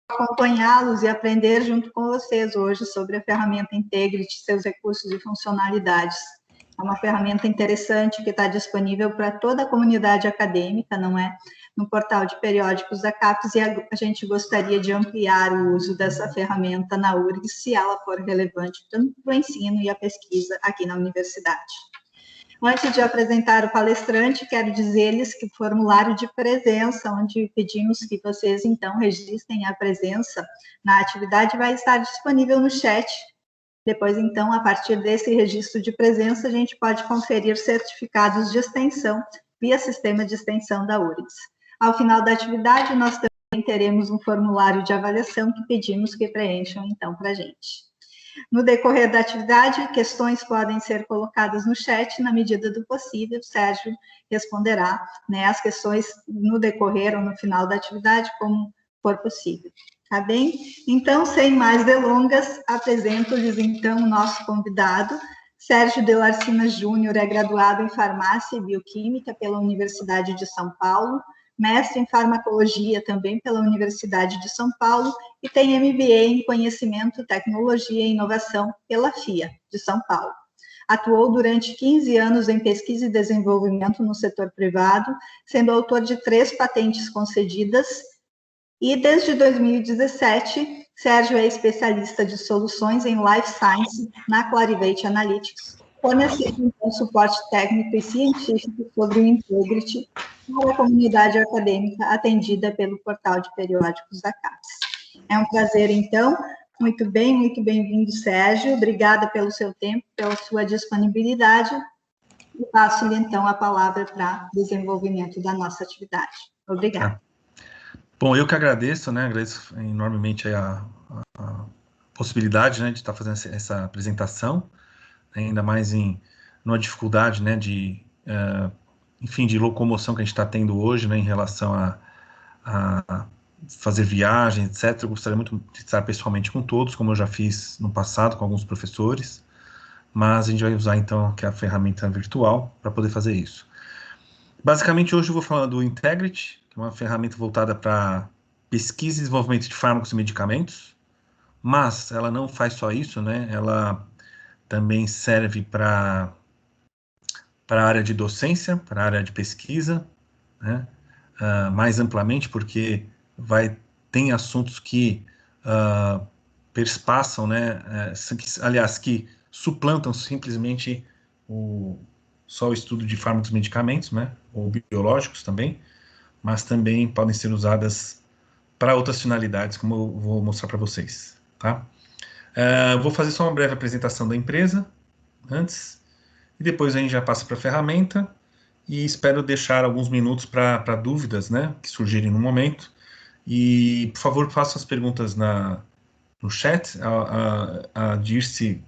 acompanhá-los e aprender junto com vocês hoje sobre a ferramenta Integrity, seus recursos e funcionalidades. É uma ferramenta interessante que está disponível para toda a comunidade acadêmica, não é? No portal de periódicos da CAPES, e a gente gostaria de ampliar o uso dessa ferramenta na URGS, se ela for relevante tanto para o ensino e a pesquisa aqui na universidade. Antes de apresentar o palestrante, quero dizer-lhes que o formulário de presença, onde pedimos que vocês, então, registrem a presença na atividade, vai estar disponível no chat. Depois, então, a partir desse registro de presença, a gente pode conferir certificados de extensão via sistema de extensão da URGS. Ao final da atividade, nós também teremos um formulário de avaliação que pedimos que preencham, então, para a gente. No decorrer da atividade, questões podem ser colocadas no chat, na medida do possível, o Sérgio responderá, né, as questões no decorrer ou no final da atividade, como for possível. Tá bem? Então, sem mais delongas, apresento-lhes, então, o nosso convidado. Sérgio de Larcina Júnior é graduado em Farmácia e Bioquímica pela Universidade de São Paulo, mestre em Farmacologia também pela Universidade de São Paulo e tem MBA em Conhecimento, Tecnologia e Inovação pela FIA, de São Paulo. Atuou durante 15 anos em pesquisa e desenvolvimento no setor privado, sendo autor de 3 patentes concedidas, e desde 2017, Sérgio é especialista de soluções em Life Science na Clarivate Analytics, fornecendo um suporte técnico e científico sobre o Integrity para a comunidade acadêmica atendida pelo portal de periódicos da CAPES. É um prazer, então. Muito bem-vindo, Sérgio. Obrigada pelo seu tempo, pela sua disponibilidade. E passo-lhe, então, a palavra para desenvolvimento da nossa atividade. Obrigada. Bom, eu que agradeço, né? Agradeço enormemente a possibilidade, né, de estar fazendo essa apresentação, ainda mais numa dificuldade, né, enfim, de locomoção que a gente está tendo hoje, né, em relação a fazer viagem, etc. Eu gostaria muito de estar pessoalmente com todos, como eu já fiz no passado com alguns professores, mas a gente vai usar, então, que é a ferramenta virtual para poder fazer isso. Basicamente, hoje eu vou falar do Integrity, que é uma ferramenta voltada para pesquisa e desenvolvimento de fármacos e medicamentos, mas ela não faz só isso, né? Ela também serve para a área de docência, para a área de pesquisa, né? Mais amplamente, porque tem assuntos que perspassam, né? Aliás, que suplantam simplesmente só o estudo de fármacos e medicamentos, né? Ou biológicos também, mas também podem ser usadas para outras finalidades, como eu vou mostrar para vocês, tá? Vou fazer só uma breve apresentação da empresa antes, e depois a gente já passa para a ferramenta, e espero deixar alguns minutos para dúvidas, né, que surgirem no momento. E, por favor, façam as perguntas no chat. A Dirce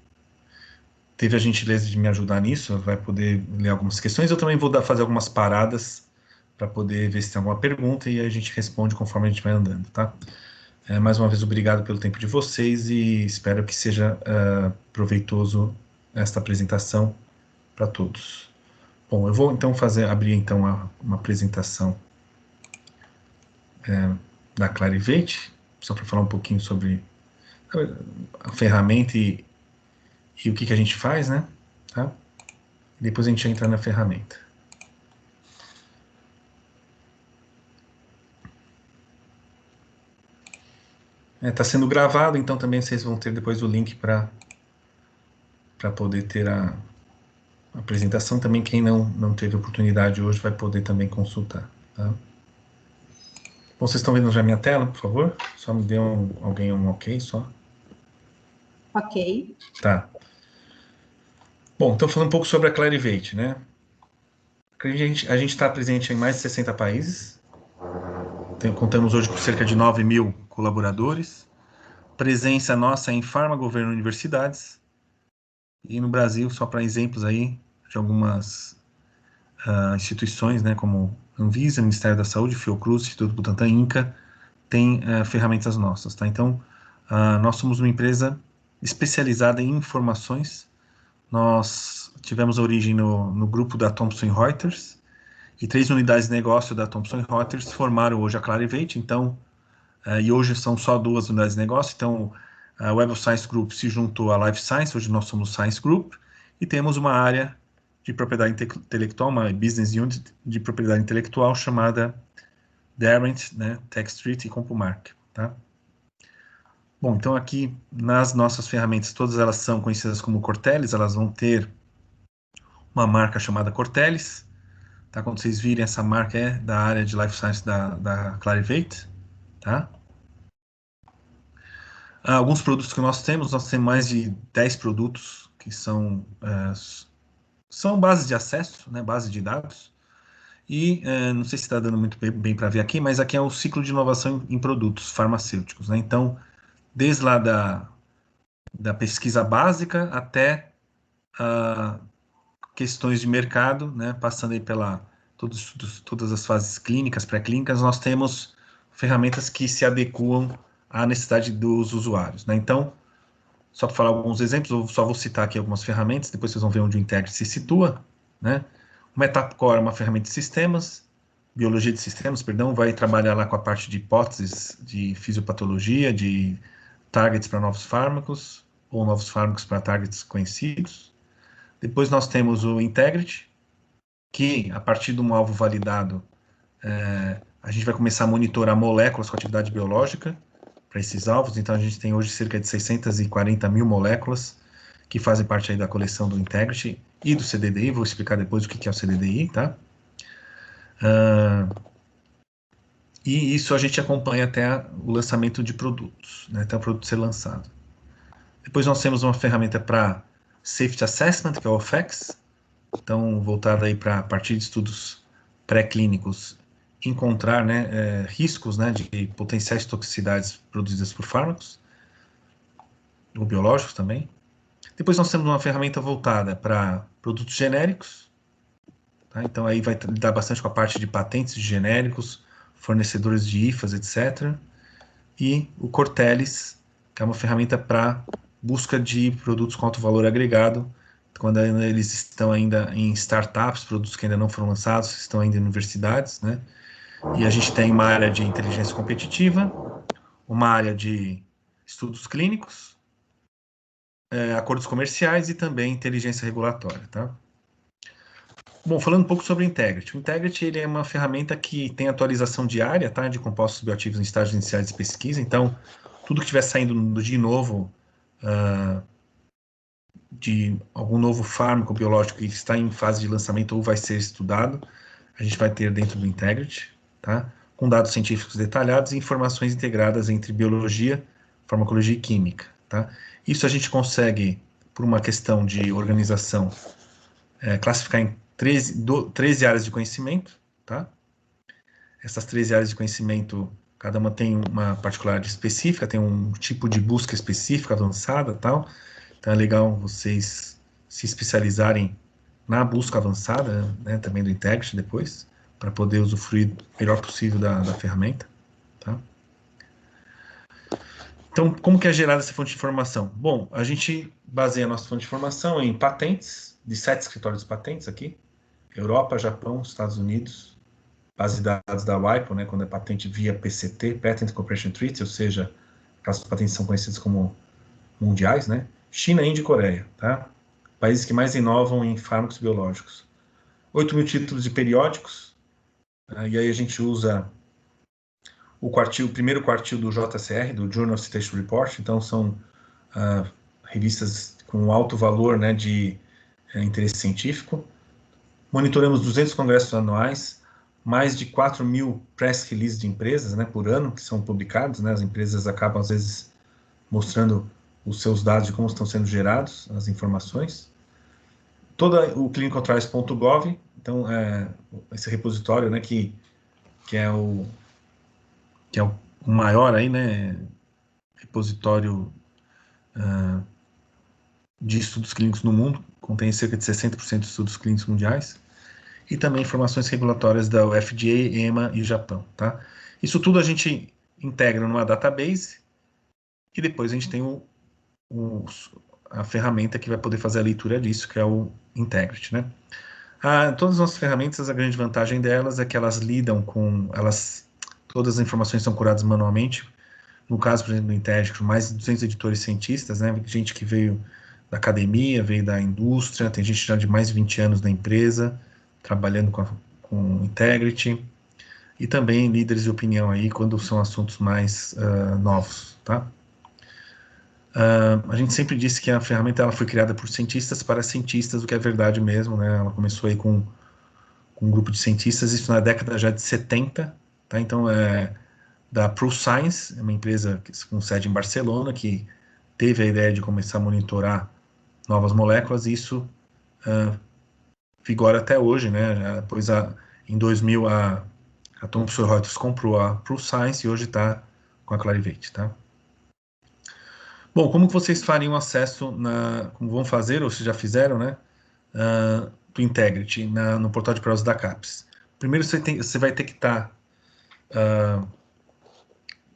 teve a gentileza de me ajudar nisso, vai poder ler algumas questões. Eu também vou fazer algumas paradas para poder ver se tem alguma pergunta, e a gente responde conforme a gente vai andando, tá? Mais uma vez, obrigado pelo tempo de vocês, e espero que seja proveitoso esta apresentação para todos. Bom, eu vou então abrir então uma apresentação da Clarivate, só para falar um pouquinho sobre a ferramenta e o que a gente faz, né? Tá? Depois a gente entra na ferramenta. Está sendo gravado, então também vocês vão ter depois o link para poder ter a apresentação. Também quem não teve oportunidade hoje vai poder também consultar. Tá? Bom, vocês estão vendo já a minha tela, por favor? Só me dê alguém um ok, só. Ok. Tá. Bom, então falando um pouco sobre a Clarivate, né? A gente está presente em mais de 60 países. Contamos hoje com cerca de 9 mil colaboradores. Presença nossa em farma, governo e universidades. E no Brasil, só para exemplos aí, de algumas instituições, né, como Anvisa, Ministério da Saúde, Fiocruz, Instituto Butantan, INCA, tem ferramentas nossas, tá? Então, nós somos uma empresa especializada em informações. Nós tivemos origem no grupo da Thomson Reuters, e 3 unidades de negócio da Thomson Reuters formaram hoje a Clarivate. Então, e hoje são só 2 unidades de negócio. Então, a Web of Science Group se juntou à Life Science, hoje nós somos Science Group, e temos uma área de propriedade intelectual, uma business unit de propriedade intelectual chamada Darent, né, Techstreet e CompuMark, tá? Bom, então aqui nas nossas ferramentas, todas elas são conhecidas como Cortelis, elas vão ter uma marca chamada Cortelis, tá? Quando vocês virem, essa marca é da área de Life Science da Clarivate, tá? Alguns produtos que nós temos mais de 10 produtos que são bases de acesso, né, base de dados, e não sei se está dando muito bem para ver aqui, mas aqui é o ciclo de inovação em produtos farmacêuticos, né? Então, desde lá da pesquisa básica até questões de mercado, né, passando aí pela todas as fases clínicas, pré-clínicas, nós temos ferramentas que se adequam à necessidade dos usuários, né? Então, só para falar alguns exemplos, eu só vou citar aqui algumas ferramentas, depois vocês vão ver onde o Integrity se situa, né? O Metapcore é uma ferramenta de sistemas, biologia de sistemas, perdão, vai trabalhar lá com a parte de hipóteses de fisiopatologia, de targets para novos fármacos, ou novos fármacos para targets conhecidos. Depois nós temos o Integrity, que a partir de um alvo validado, a gente vai começar a monitorar moléculas com atividade biológica para esses alvos. Então a gente tem hoje cerca de 640 mil moléculas que fazem parte aí da coleção do Integrity e do CDDI. Vou explicar depois o que é o CDDI, tá? E isso a gente acompanha até o lançamento de produtos, né, até o produto ser lançado. Depois nós temos uma ferramenta para Safety Assessment, que é o OFAX, então voltada aí para, a partir de estudos pré-clínicos, encontrar, né, riscos, né, de potenciais toxicidades produzidas por fármacos, ou biológicos também. Depois nós temos uma ferramenta voltada para produtos genéricos, tá? Então aí vai lidar bastante com a parte de patentes de genéricos, fornecedores de IFAs, etc. E o Cortelis, que é uma ferramenta para busca de produtos com alto valor agregado, quando eles estão ainda em startups, produtos que ainda não foram lançados, estão ainda em universidades, né? E a gente tem uma área de inteligência competitiva, uma área de estudos clínicos, acordos comerciais e também inteligência regulatória, tá? Bom, falando um pouco sobre o Integrity. O Integrity ele é uma ferramenta que tem atualização diária, tá, de compostos bioativos em estágios iniciais de pesquisa. Então, tudo que estiver saindo de novo, de algum novo fármaco biológico que está em fase de lançamento ou vai ser estudado, a gente vai ter dentro do Integrity, tá? Com dados científicos detalhados e informações integradas entre biologia, farmacologia e química, tá? Isso a gente consegue, por uma questão de organização, classificar em 13 áreas de conhecimento, tá? Essas 13 áreas de conhecimento, cada uma tem uma particularidade específica, tem um tipo de busca específica, avançada, tal. Então é legal vocês se especializarem na busca avançada, né, também do Integrity depois, para poder usufruir o melhor possível da ferramenta, tá? Então, como que é gerada essa fonte de informação? Bom, a gente baseia a nossa fonte de informação em patentes, de 7 escritórios de patentes aqui, Europa, Japão, Estados Unidos, base de dados da WIPO, né, quando é patente via PCT, Patent Cooperation Treaty, ou seja, as patentes são conhecidas como mundiais, né? China, Índia e Coreia, tá? Países que mais inovam em fármacos biológicos. 8 mil títulos de periódicos, e aí a gente usa o primeiro quartil do JCR, do Journal Citation Report, então são revistas com alto valor, né, de interesse científico. Monitoramos 200 congressos anuais, mais de 4 mil press releases de empresas, né, por ano, que são publicados, né, as empresas acabam, às vezes, mostrando os seus dados de como estão sendo gerados, as informações. Todo o clinicaltrials.gov, então, esse repositório, né, que é o maior aí, né, repositório de estudos clínicos no mundo, contém cerca de 60% de estudos clínicos mundiais, e também informações regulatórias da FDA, EMA e Japão, tá? Isso tudo a gente integra numa database, e depois a gente tem a ferramenta que vai poder fazer a leitura disso, que é o Integrity, né? Todas as nossas ferramentas, a grande vantagem delas é que elas lidam com, elas todas as informações são curadas manualmente. No caso, por exemplo, do Integrit, mais de 200 editores cientistas, né? Gente que veio da academia, veio da indústria, tem gente já de mais de 20 anos na empresa, trabalhando com Integrit, e também líderes de opinião aí, quando são assuntos mais novos, tá? A gente sempre disse que a ferramenta ela foi criada por cientistas para cientistas, o que é verdade mesmo, né? Ela começou aí com um grupo de cientistas, isso na década já de 70, tá? Então, da ProScience, uma empresa com sede em Barcelona, que teve a ideia de começar a monitorar novas moléculas, e isso vigora até hoje, né? Depois, em 2000, a Thomson Reuters comprou a ProScience e hoje está com a Clarivate, tá? Bom, como vocês fariam acesso, como vão fazer, ou se já fizeram, né? Do Integrit no portal de provas da CAPES. Primeiro, você vai ter que estar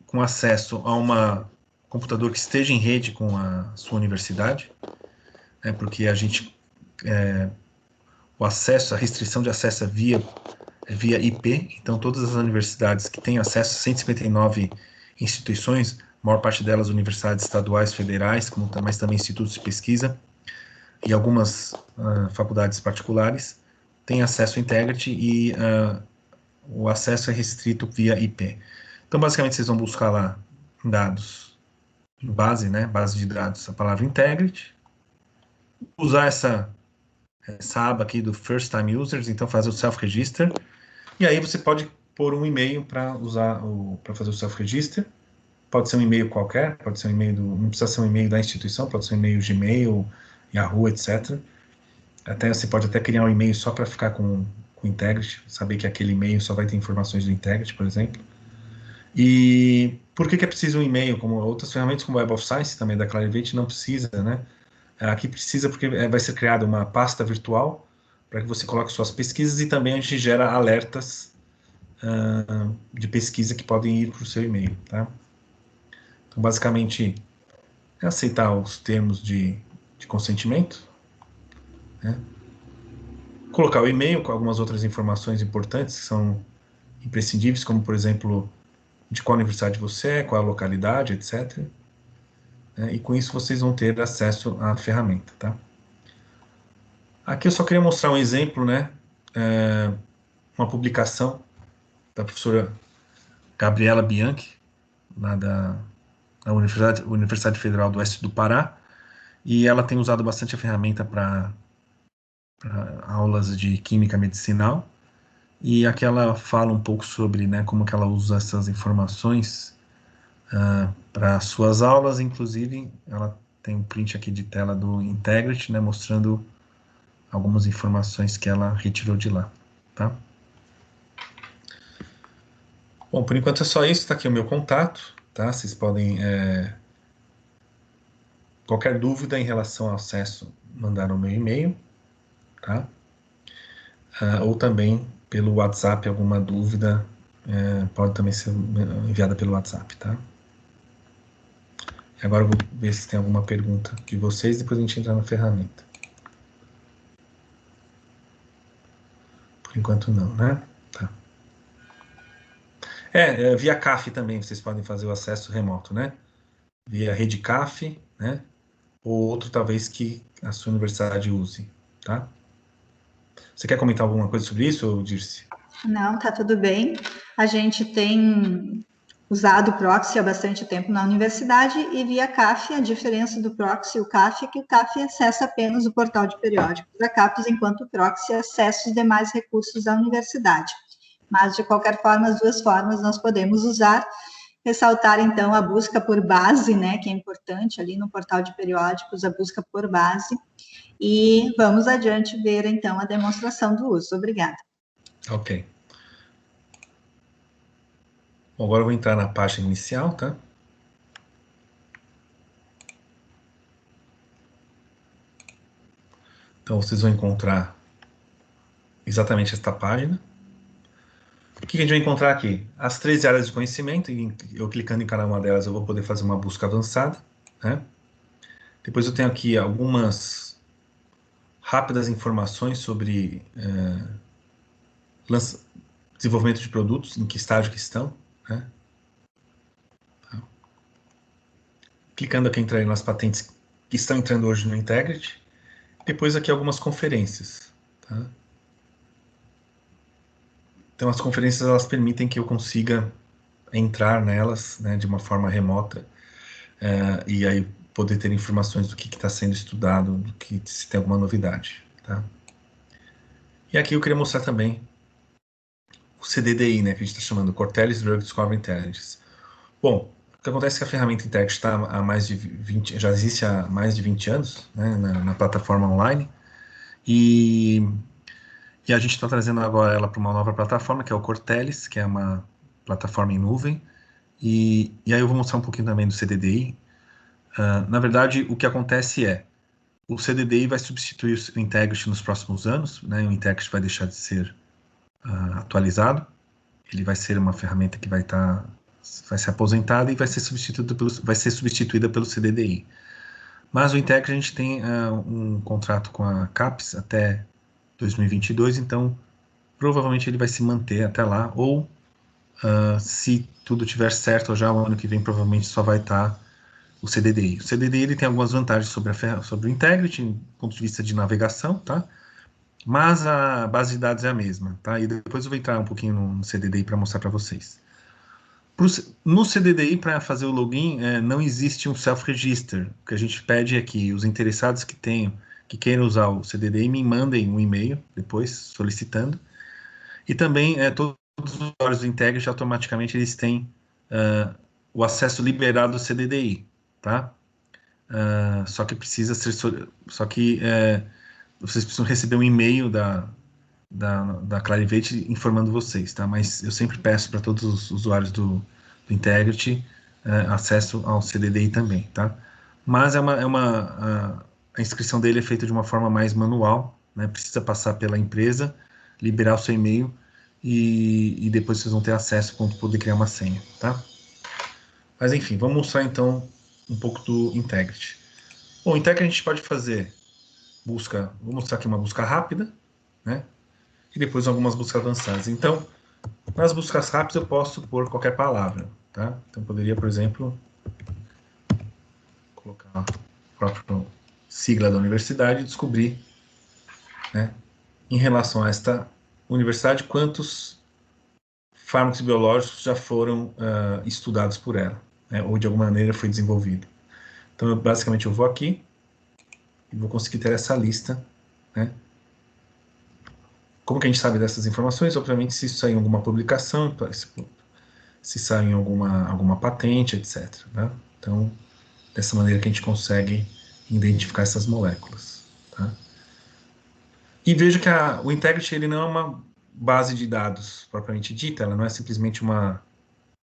com acesso a um computador que esteja em rede com a sua universidade, né? Porque o acesso, a restrição de acesso é via IP, então todas as universidades que têm acesso, 159 instituições, a maior parte delas universidades estaduais, federais, mas também institutos de pesquisa, e algumas faculdades particulares, têm acesso ao Integrit e o acesso é restrito via IP. Então, basicamente, vocês vão buscar lá dados, base de dados, a palavra Integrit, usar essa aba aqui do First Time Users, então fazer o Self-Register, e aí você pode pôr um e-mail para fazer o Self-Register. Pode ser um e-mail qualquer, pode ser um e-mail não precisa ser um e-mail da instituição, pode ser um e-mail Gmail, Yahoo, etc. Você pode até criar um e-mail só para ficar com o Integrit, saber que aquele e-mail só vai ter informações do Integrit, por exemplo. E por que é preciso um e-mail? Como outras ferramentas, como Web of Science, também da Clarivate, não precisa, né? Aqui precisa porque vai ser criada uma pasta virtual para que você coloque suas pesquisas e também a gente gera alertas de pesquisa que podem ir para o seu e-mail, tá? Então, basicamente, é aceitar os termos de consentimento, né? Colocar o e-mail com algumas outras informações importantes que são imprescindíveis, como, por exemplo, de qual universidade você é, qual a localidade, etc. E com isso vocês vão ter acesso à ferramenta, tá? Aqui eu só queria mostrar um exemplo, né? Uma publicação da professora Gabriela Bianchi, lá da Universidade Federal do Oeste do Pará, e ela tem usado bastante a ferramenta para aulas de química medicinal, e aqui ela fala um pouco sobre, né, como que ela usa essas informações para suas aulas. Inclusive ela tem um print aqui de tela do Integrit, né, mostrando algumas informações que ela retirou de lá, tá? Bom, por enquanto é só isso, tá aqui o meu contato, tá? Vocês podem, qualquer dúvida em relação ao acesso, mandar no meu e-mail, tá? Ou também pelo WhatsApp, alguma dúvida, pode também ser enviada pelo WhatsApp, tá? E agora eu vou ver se tem alguma pergunta de vocês, depois a gente entra na ferramenta. Por enquanto não, né? Tá. Via CAF também vocês podem fazer o acesso remoto, né? Via rede CAF, né? Ou outro talvez que a sua universidade use, tá? Você quer comentar alguma coisa sobre isso, Dirce? Não, tá tudo bem. A gente tem usado o proxy há bastante tempo na universidade e via CAF, a diferença do proxy e o CAF é que o CAF acessa apenas o portal de periódicos da CAPES, enquanto o proxy acessa os demais recursos da universidade. Mas, de qualquer forma, as duas formas nós podemos usar. Ressaltar, então, a busca por base, né, que é importante ali no portal de periódicos, a busca por base. E vamos adiante ver, então, a demonstração do uso. Obrigada. Ok. Bom, agora eu vou entrar na página inicial, tá? Então, vocês vão encontrar exatamente esta página. O que a gente vai encontrar aqui? As 13 áreas de conhecimento, e eu clicando em cada uma delas eu vou poder fazer uma busca avançada, né? Depois eu tenho aqui algumas rápidas informações sobre desenvolvimento de produtos, em que estágio que estão, né? Tá. Clicando aqui entrar nas patentes que estão entrando hoje no Integrity. Depois aqui algumas conferências, tá? Então as conferências elas permitem que eu consiga entrar nelas, né, de uma forma remota, e aí poder ter informações do que está sendo estudado, do que se tem alguma novidade, tá? E aqui eu queria mostrar também o CDDI, né, que a gente está chamando Cortellis Drug Discovery Intelligence. Bom, o que acontece é que a ferramenta Integrity está há mais de 20, já existe há mais de 20 anos, né, na plataforma online, e a gente está trazendo agora ela para uma nova plataforma, que é o Cortellis, que é uma plataforma em nuvem, e aí eu vou mostrar um pouquinho também do CDDI. Na verdade, o que acontece é, o CDDI vai substituir o Integrity nos próximos anos, né? O Integrity vai deixar de ser atualizado, ele vai ser uma ferramenta que vai ser aposentada e vai ser substituída pelo CDDI. Mas o Integrity a gente tem um contrato com a CAPES até 2022, então provavelmente ele vai se manter até lá, ou se tudo tiver certo, já o ano que vem provavelmente só vai estar o CDDI. O CDDI ele tem algumas vantagens sobre o Integrity, do ponto de vista de navegação, tá? Mas a base de dados é a mesma, tá? E depois eu vou entrar um pouquinho no CDDI para mostrar para vocês. No CDDI, para fazer o login, não existe um self-register. O que a gente pede é que os interessados que queiram usar o CDDI me mandem um e-mail depois solicitando. E também todos os usuários do Integrity automaticamente eles têm o acesso liberado do CDDI, tá? Só que vocês precisam receber um e-mail da Clarivate informando vocês, tá? Mas eu sempre peço para todos os usuários do Integrity acesso ao CDDI também, tá? Mas a inscrição dele é feita de uma forma mais manual, né? Precisa passar pela empresa, liberar o seu e-mail e depois vocês vão ter acesso para poder criar uma senha, tá? Mas enfim, vamos mostrar então um pouco do Integrity. Bom, o Integrity a gente pode fazer busca, vou mostrar aqui uma busca rápida, né? E depois algumas buscas avançadas. Então, nas buscas rápidas eu posso pôr qualquer palavra, tá? Então, eu poderia, por exemplo, colocar a própria sigla da universidade e descobrir, né, em relação a esta universidade, quantos fármacos biológicos já foram estudados por ela, né, ou de alguma maneira foi desenvolvido. Então, basicamente, eu vou aqui e vou conseguir ter essa lista, né? Como que a gente sabe dessas informações? Obviamente, se isso sair em alguma publicação, se sair em alguma patente, etc. Né? Então, dessa maneira que a gente consegue identificar essas moléculas. Tá? E veja que o Integrity ele não é uma base de dados propriamente dita, ela não é simplesmente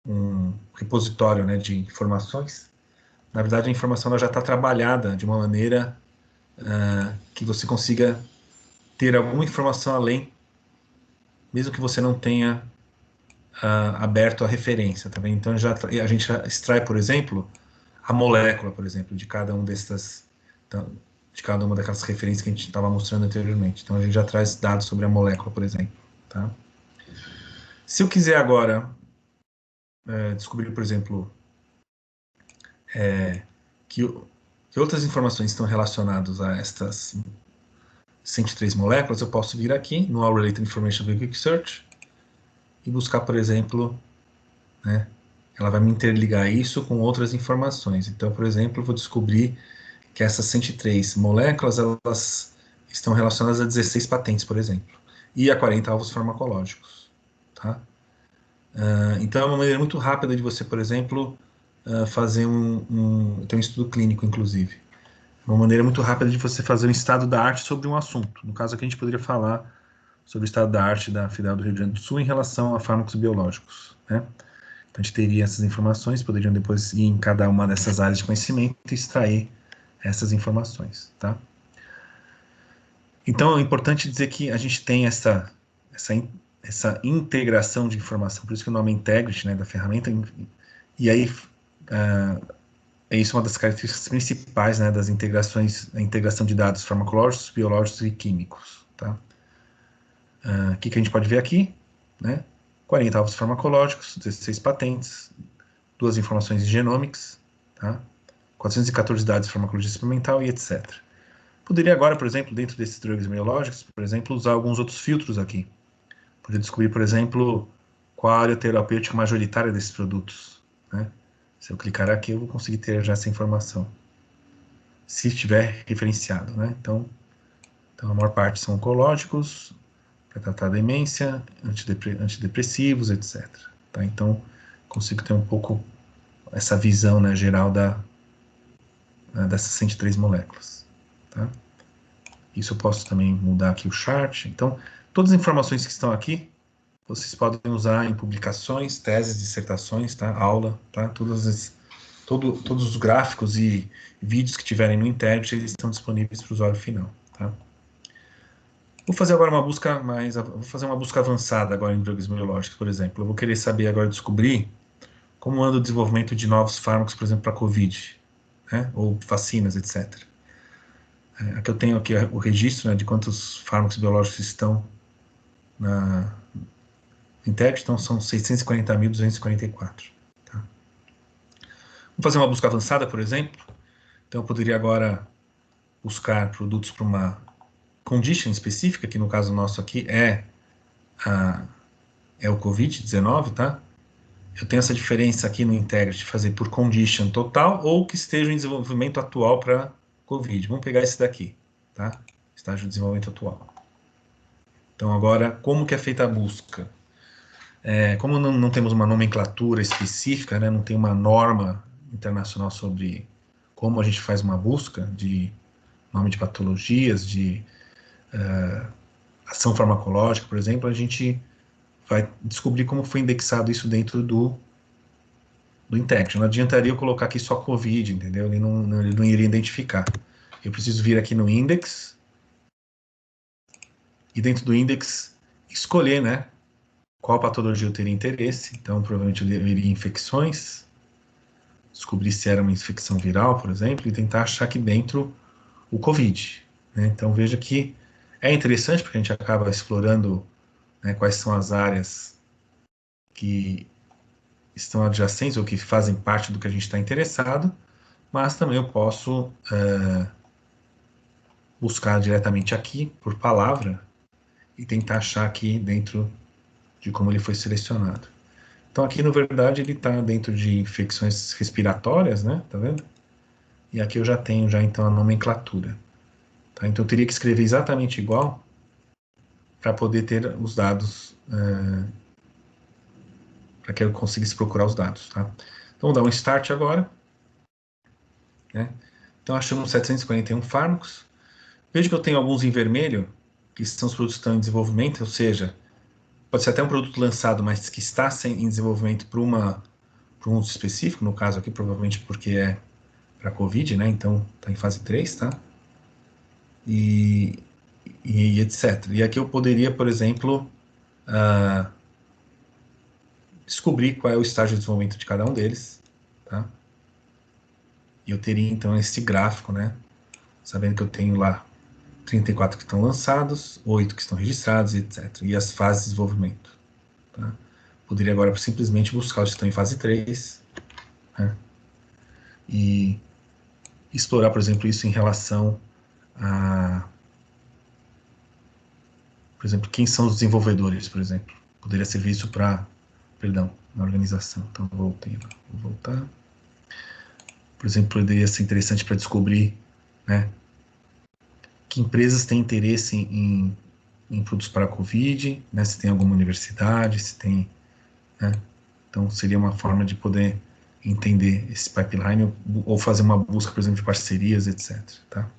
um repositório, né, de informações. Na verdade, a informação ela já está trabalhada de uma maneira que você consiga ter alguma informação além, mesmo que você não tenha aberto a referência, tá bem? Então a gente já extrai, por exemplo, a molécula, por exemplo, de cada de cada uma daquelas referências que a gente estava mostrando anteriormente. Então a gente já traz dados sobre a molécula, por exemplo, tá? Se eu quiser agora descobrir, por exemplo, que outras informações estão relacionadas a estas 103 moléculas, eu posso vir aqui no All Related Information via Quick Search e buscar, por exemplo, né, ela vai me interligar isso com outras informações. Então, por exemplo, eu vou descobrir que essas 103 moléculas elas estão relacionadas a 16 patentes, por exemplo, e a 40 alvos farmacológicos. Tá? Então, é uma maneira muito rápida de você, por exemplo, fazer tem um estudo clínico, inclusive. Uma maneira muito rápida de você fazer um estado da arte sobre um assunto. No caso aqui, a gente poderia falar sobre o estado da arte da Federal do Rio Grande do Sul em relação a fármacos biológicos, né? Então, a gente teria essas informações, poderiam depois ir em cada uma dessas áreas de conhecimento e extrair essas informações, tá? Então, é importante dizer que a gente tem essa integração de informação, por isso que o nome é Integrity, né, da ferramenta, e aí é isso uma das características principais, né, das integrações, a integração de dados farmacológicos, biológicos e químicos, tá? O que a gente pode ver aqui, né? 40 alvos farmacológicos, 16 patentes, 2 informações de genomics, tá? 414 dados de farmacologia experimental e etc. Poderia agora, por exemplo, dentro desses drugs biológicos, por exemplo, usar alguns outros filtros aqui. Poderia descobrir, por exemplo, qual a área terapêutica majoritária desses produtos, né? Se eu clicar aqui, eu vou conseguir ter já essa informação, se estiver referenciado, né? Então a maior parte são oncológicos, para tratar demência, antidepressivos, etc. Tá? Então, consigo ter um pouco essa visão, né, geral dessas 103 moléculas. Tá? Isso eu posso também mudar aqui o chart. Então, todas as informações que estão aqui, vocês podem usar em publicações, teses, dissertações, tá? Aula, tá? Todos os gráficos e vídeos que tiverem no Integrity, eles estão disponíveis para o usuário final. Tá? Vou fazer agora uma busca avançada agora em drugs biológicos, por exemplo. Eu vou querer saber agora, descobrir como anda o desenvolvimento de novos fármacos, por exemplo, para COVID, né? Ou vacinas, etc. Aqui eu tenho aqui o registro, né, de quantos fármacos biológicos estão na Integrity, então são 640.244. Tá? Vou fazer uma busca avançada, por exemplo. Então eu poderia agora buscar produtos para uma condition específica, que no caso nosso aqui é o COVID-19, tá? Eu tenho essa diferença aqui no Integrity de fazer por condition total ou que esteja em desenvolvimento atual para COVID. Vamos pegar esse daqui, tá? Estágio de desenvolvimento atual. Então agora, como que é feita a busca? Como não temos uma nomenclatura específica, né, não tem uma norma internacional sobre como a gente faz uma busca de nome de patologias, de ação farmacológica, por exemplo, a gente vai descobrir como foi indexado isso dentro do Integrity. Não adiantaria eu colocar aqui só COVID, entendeu? Ele não iria identificar. Eu preciso vir aqui no index e dentro do index escolher, né, qual patologia eu teria interesse. Então, provavelmente eu iria em infecções, descobrir se era uma infecção viral, por exemplo, e tentar achar aqui dentro o COVID. Né? Então, veja que é interessante porque a gente acaba explorando, né, quais são as áreas que estão adjacentes ou que fazem parte do que a gente está interessado, mas também eu posso buscar diretamente aqui por palavra e tentar achar aqui dentro de como ele foi selecionado. Então aqui, na verdade, ele está dentro de infecções respiratórias, né? Tá vendo? E aqui eu já tenho então a nomenclatura. Tá? Então eu teria que escrever exatamente igual para poder ter os dados, para que eu conseguisse procurar os dados. Tá? Então vou dar um start agora. Né? Então achamos 741 fármacos. Veja que eu tenho alguns em vermelho, que são os produtos que estão em desenvolvimento, ou seja, pode ser até um produto lançado, mas que está em desenvolvimento para um uso específico, no caso aqui provavelmente porque é para COVID, né? Então está em fase 3, tá? E etc. E aqui eu poderia, por exemplo, descobrir qual é o estágio de desenvolvimento de cada um deles, tá? E eu teria então esse gráfico, né? Sabendo que eu tenho lá 34 que estão lançados, 8 que estão registrados, etc. E as fases de desenvolvimento. Tá? Poderia agora simplesmente buscar os que estão em fase 3, né? E explorar, por exemplo, isso em relação a, por exemplo, quem são os desenvolvedores, por exemplo. Poderia servir isso para, perdão, na organização. Então, vou voltar. Por exemplo, poderia ser interessante para descobrir, né, que empresas têm interesse em produtos para a COVID, né, se tem alguma universidade, se tem, né, então seria uma forma de poder entender esse pipeline ou fazer uma busca, por exemplo, de parcerias, etc. Tá?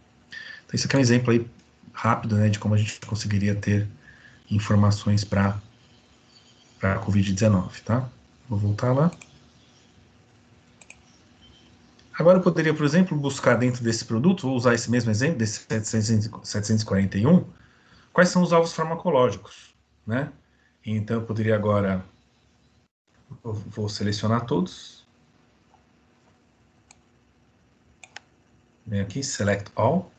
Então isso aqui é um exemplo aí rápido, né, de como a gente conseguiria ter informações para a COVID-19, tá? Vou voltar lá. Agora eu poderia, por exemplo, buscar dentro desse produto, vou usar esse mesmo exemplo, desse 741, quais são os alvos farmacológicos, né? Então eu poderia agora, eu vou selecionar todos. Vem aqui, Select All.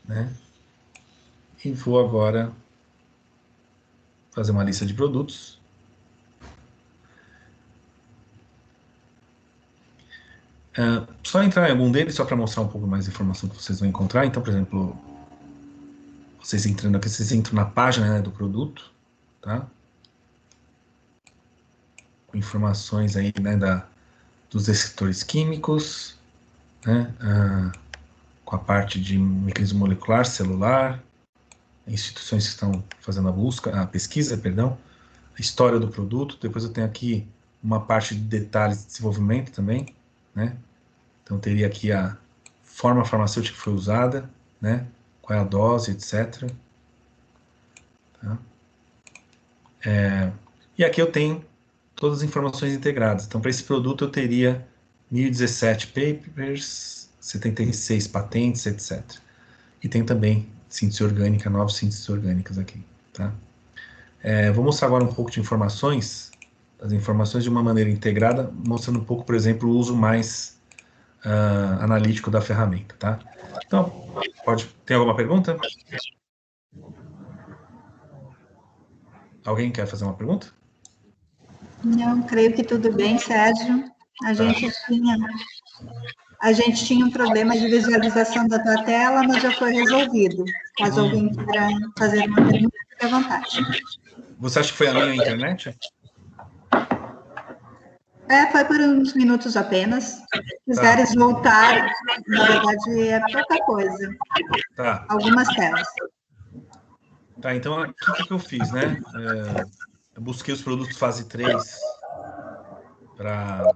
Né? E vou agora fazer uma lista de produtos. Só entrar em algum deles, só para mostrar um pouco mais de informação que vocês vão encontrar. Então, por exemplo, vocês entrando aqui, vocês entram na página, né, do produto, tá? Com informações aí, né, dos descritores químicos, né, com a parte de mecanismo molecular, celular, instituições que estão fazendo a pesquisa, perdão, a história do produto. Depois eu tenho aqui uma parte de detalhes de desenvolvimento também, né? Então teria aqui a forma farmacêutica que foi usada, né? Qual é a dose, etc. Tá? E aqui eu tenho todas as informações integradas. Então, para esse produto eu teria 1017 papers, 76 patentes, etc. E tem também síntese orgânica, 9 sínteses orgânicas aqui, tá? Vou mostrar agora um pouco de informações, as informações de uma maneira integrada, mostrando um pouco, por exemplo, o uso mais analítico da ferramenta, tá? Então, tem alguma pergunta? Alguém quer fazer uma pergunta? Não, creio que tudo bem, Sérgio. A gente tinha um problema de visualização da tua tela, mas já foi resolvido. Caso alguém queira fazer uma pergunta, fique à vontade. Você acha que foi a minha internet? Foi por uns minutos apenas. Se quiseres voltar, na verdade é pouca coisa. Tá. Algumas telas. Tá, então o que eu fiz, né? Eu busquei os produtos fase 3 para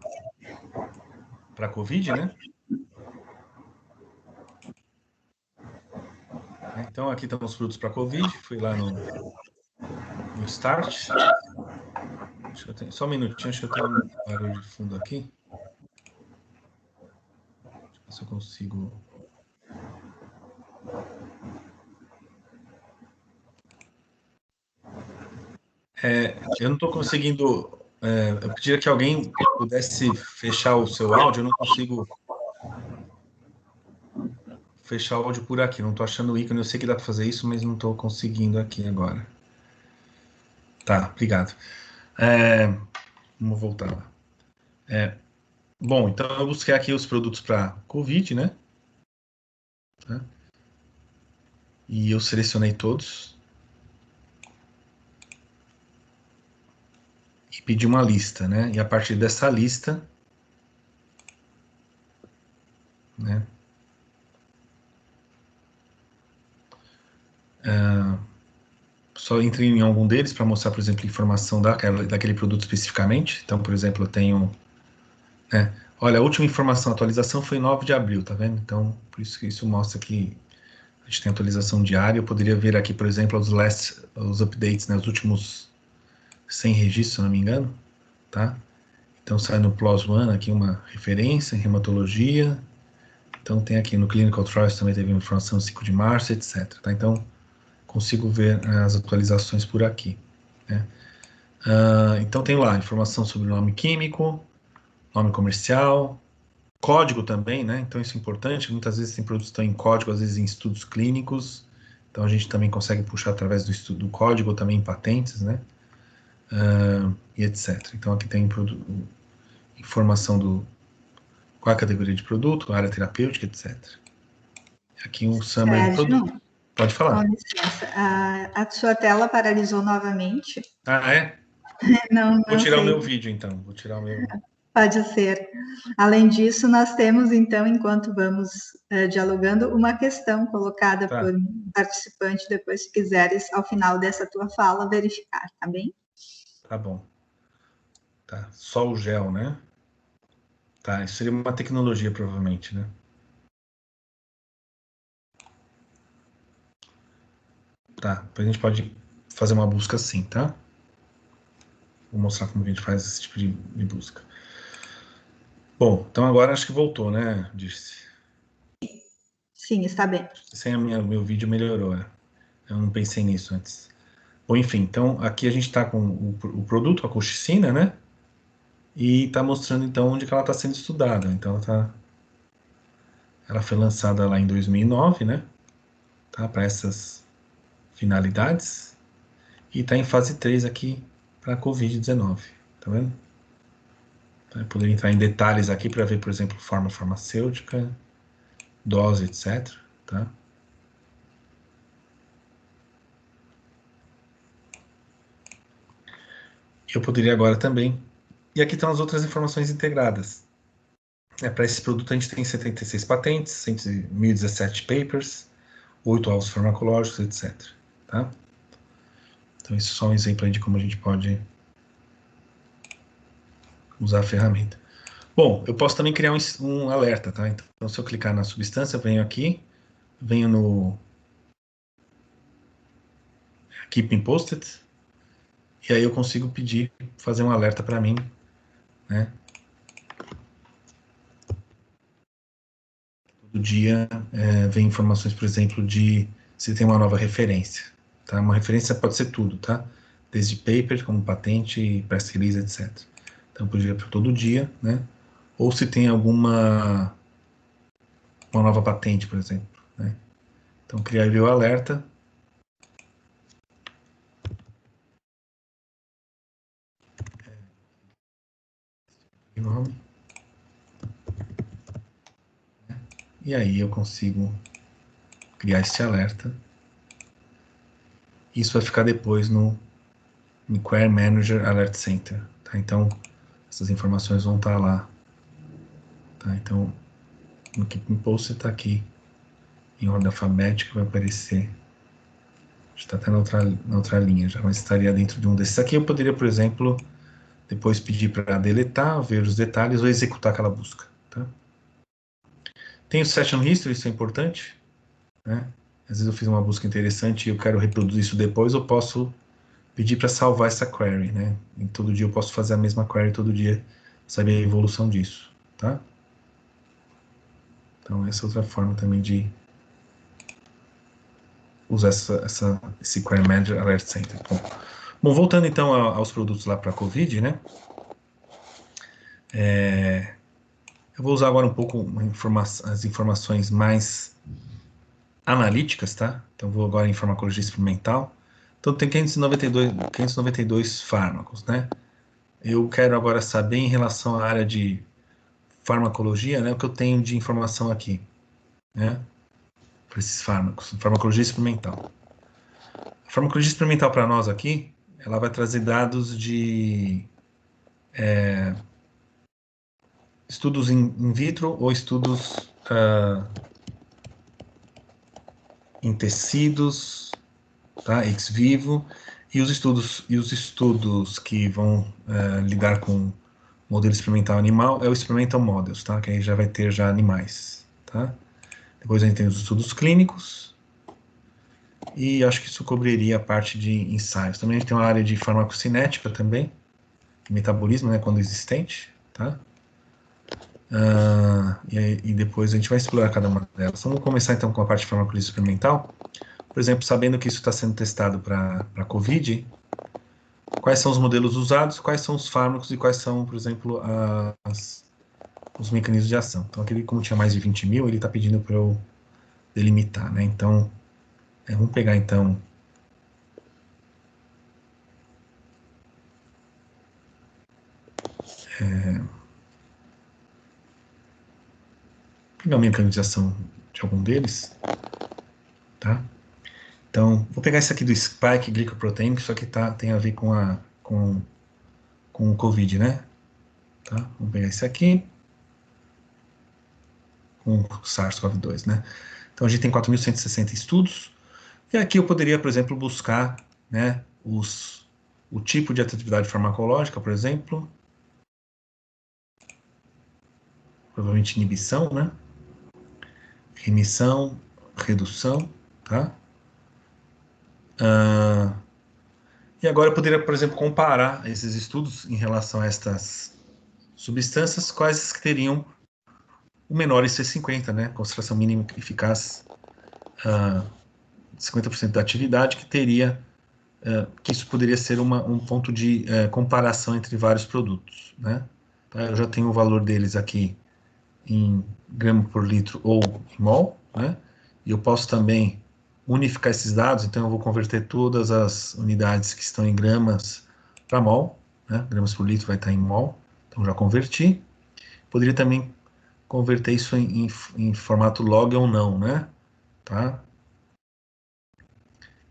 COVID, né? Então aqui estão os produtos para COVID. Fui lá no Start. Só um minutinho, acho que eu tenho um barulho de fundo aqui. Deixa eu ver se eu consigo. Eu não estou conseguindo. Eu pediria que alguém pudesse fechar o seu áudio. Eu não consigo fechar o áudio por aqui. Não estou achando o ícone. Eu sei que dá para fazer isso, mas não estou conseguindo aqui agora. Tá, obrigado. Vamos voltar lá. Bom, então eu busquei aqui os produtos para COVID, né? Tá? E eu selecionei todos. E pedi uma lista, né? E a partir dessa lista, né? Só entrei em algum deles para mostrar, por exemplo, informação daquele produto especificamente. Então, por exemplo, eu tenho... olha, a última informação, a atualização foi em 9 de abril, tá vendo? Então, por isso que isso mostra que a gente tem atualização diária. Eu poderia ver aqui, por exemplo, os updates, né? Os últimos 100 registros, se eu não me engano, tá? Então, sai no PLOS ONE aqui uma referência em hematologia. Então, tem aqui no Clinical Trials também teve informação 5 de março, etc. Tá? Então, consigo ver as atualizações por aqui, né? Então, tem lá informação sobre o nome químico, nome comercial, código também, né? Então, isso é importante. Muitas vezes tem produtos que estão em código, às vezes em estudos clínicos. Então, a gente também consegue puxar através do estudo do código, também em patentes, né? E etc. Então, aqui tem informação qual é a categoria de produto, a área terapêutica, etc. Aqui um summary do produto. Pode falar. Com licença. A sua tela paralisou novamente. É? Não Vou tirar sei. o meu vídeo, então. Vou tirar o meu... Pode ser. Além disso, nós temos, então, enquanto vamos dialogando, uma questão colocada por um participante, depois, se quiseres, ao final dessa tua fala, verificar, tá bem? Tá bom. Tá, só o gel, né? Tá, isso seria uma tecnologia, provavelmente, né? Tá, depois a gente pode fazer uma busca assim, tá? Vou mostrar como a gente faz esse tipo de busca. Bom, então agora acho que voltou, né, Dirce? Sim, está bem. Sem meu vídeo melhorou, Eu não pensei nisso antes. Bom, enfim, então aqui a gente está com o produto, a colchicina, né? E está mostrando então onde que ela está sendo estudada. Então ela foi lançada lá em 2009, né? Tá? Para essas finalidades. E está em fase 3 aqui para a Covid-19, tá vendo? Então, eu poderia entrar em detalhes aqui para ver, por exemplo, forma farmacêutica, dose, etc, tá? Eu poderia agora também... E aqui estão as outras informações integradas. Para esse produto a gente tem 76 patentes, 1.017 papers, 8 alvos farmacológicos, etc. Tá? Então, isso é só um exemplo aí de como a gente pode usar a ferramenta. Bom, eu posso também criar um alerta, tá? Então, se eu clicar na substância, eu venho aqui, venho no Keep Posted, e aí eu consigo pedir, fazer um alerta para mim, né? Todo dia vem informações, por exemplo, de se tem uma nova referência, tá? Uma referência pode ser tudo, tá? Desde paper, como patente, press release, etc. Então, podia para todo dia, né? Ou se tem uma nova patente, por exemplo, né? Então, criar o alerta. Nome. E aí eu consigo criar esse alerta. Isso vai ficar depois no Query Manager Alert Center, tá? Então, essas informações vão estar lá, tá? Então, no Keep Post está aqui, em ordem alfabética, vai aparecer. Está até na outra linha já, mas estaria dentro de um desses. Aqui eu poderia, por exemplo, depois pedir para deletar, ver os detalhes ou executar aquela busca, tá? Tem o Session History, isso é importante, né? Às vezes eu fiz uma busca interessante e eu quero reproduzir isso depois, eu posso pedir para salvar essa query, né? E todo dia eu posso fazer a mesma query todo dia, saber a evolução disso, tá? Então essa é outra forma também de usar esse Query Manager Alert Center. Bom, voltando então aos produtos lá para a COVID, né? Eu vou usar agora um pouco as informações mais analíticas, tá? Então vou agora em farmacologia experimental. Então tem 592 fármacos, né? Eu quero agora saber em relação à área de farmacologia, né, o que eu tenho de informação aqui, né, para esses fármacos, farmacologia experimental. A farmacologia experimental para nós aqui, ela vai trazer dados de estudos in vitro ou estudos em tecidos, tá, ex vivo, e os estudos que vão lidar com modelo experimental animal é o experimental models, tá, que aí já vai ter já animais, tá. Depois a gente tem os estudos clínicos, e acho que isso cobriria a parte de ensaios. Também a gente tem uma área de farmacocinética também, metabolismo, né, quando existente, tá? E depois a gente vai explorar cada uma delas. Vamos começar então com a parte de farmacologia experimental. Por exemplo, sabendo que isso está sendo testado para COVID, quais são os modelos usados, quais são os fármacos e quais são, por exemplo, os mecanismos de ação. Então, aquele, como tinha mais de 20 mil, ele está pedindo para eu delimitar, né? Então, vamos pegar então pegar uma mecanização de algum deles, tá? Então, vou pegar esse aqui do Spike Glycoprotein, que isso aqui tem a ver com o COVID, né? Tá? Vamos pegar esse aqui, com o SARS-CoV-2, né? Então, a gente tem 4.160 estudos, e aqui eu poderia, por exemplo, buscar, né, o tipo de atividade farmacológica, por exemplo, provavelmente inibição, né? Remissão, redução, tá? E agora eu poderia, por exemplo, comparar esses estudos em relação a estas substâncias, quais que teriam o menor IC50, né? Concentração mínima eficaz, 50% da atividade, que teria, que isso poderia ser um ponto de comparação entre vários produtos, né? Tá? Eu já tenho o valor deles aqui em grama por litro ou em mol, né? E eu posso também unificar esses dados, então eu vou converter todas as unidades que estão em gramas para mol, né? Gramas por litro vai estar em mol, então já converti. Poderia também converter isso em formato log ou não, né? Tá?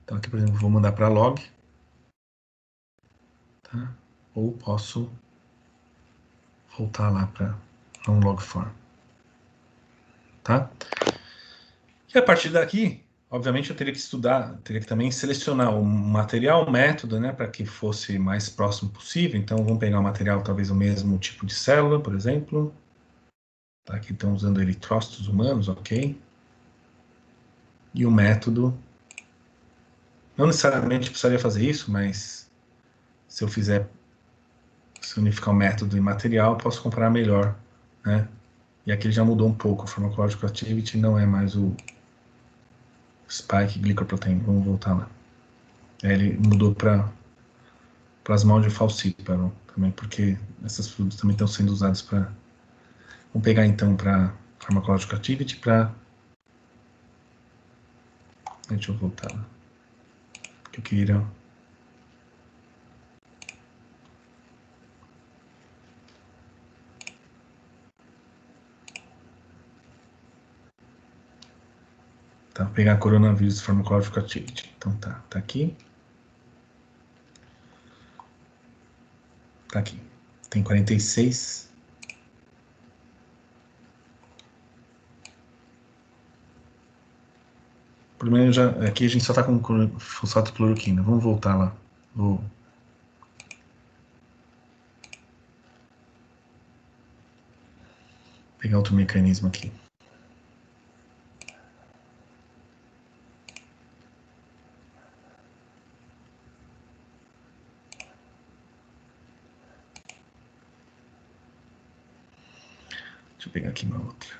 Então aqui, por exemplo, vou mandar para log, tá? Ou posso voltar lá para um log form, tá? E a partir daqui, obviamente, eu teria que estudar, teria que também selecionar o material, o método, né, para que fosse mais próximo possível. Então, vamos pegar o material, talvez o mesmo tipo de célula, por exemplo. Tá, aqui estão usando eritrócitos humanos, ok. E o método, não necessariamente precisaria fazer isso, mas se eu fizer, se unificar o método e material, posso comparar melhor, né? E aqui ele já mudou um pouco, a pharmacological activity não é mais o spike glycoprotein, vamos voltar lá. Ele mudou para plasmódio falciparum também, porque esses produtos também estão sendo usados para... Vamos pegar então para pharmacological activity, para... Deixa eu voltar lá. Que eu queria... Tá, vou pegar coronavírus pharmacological activity. Então tá aqui. Tá aqui. Tem 46. Primeiro já, aqui a gente só tá com fosfato de cloroquina. Vamos voltar lá. Vou pegar outro mecanismo aqui. Deixa eu pegar aqui uma outra.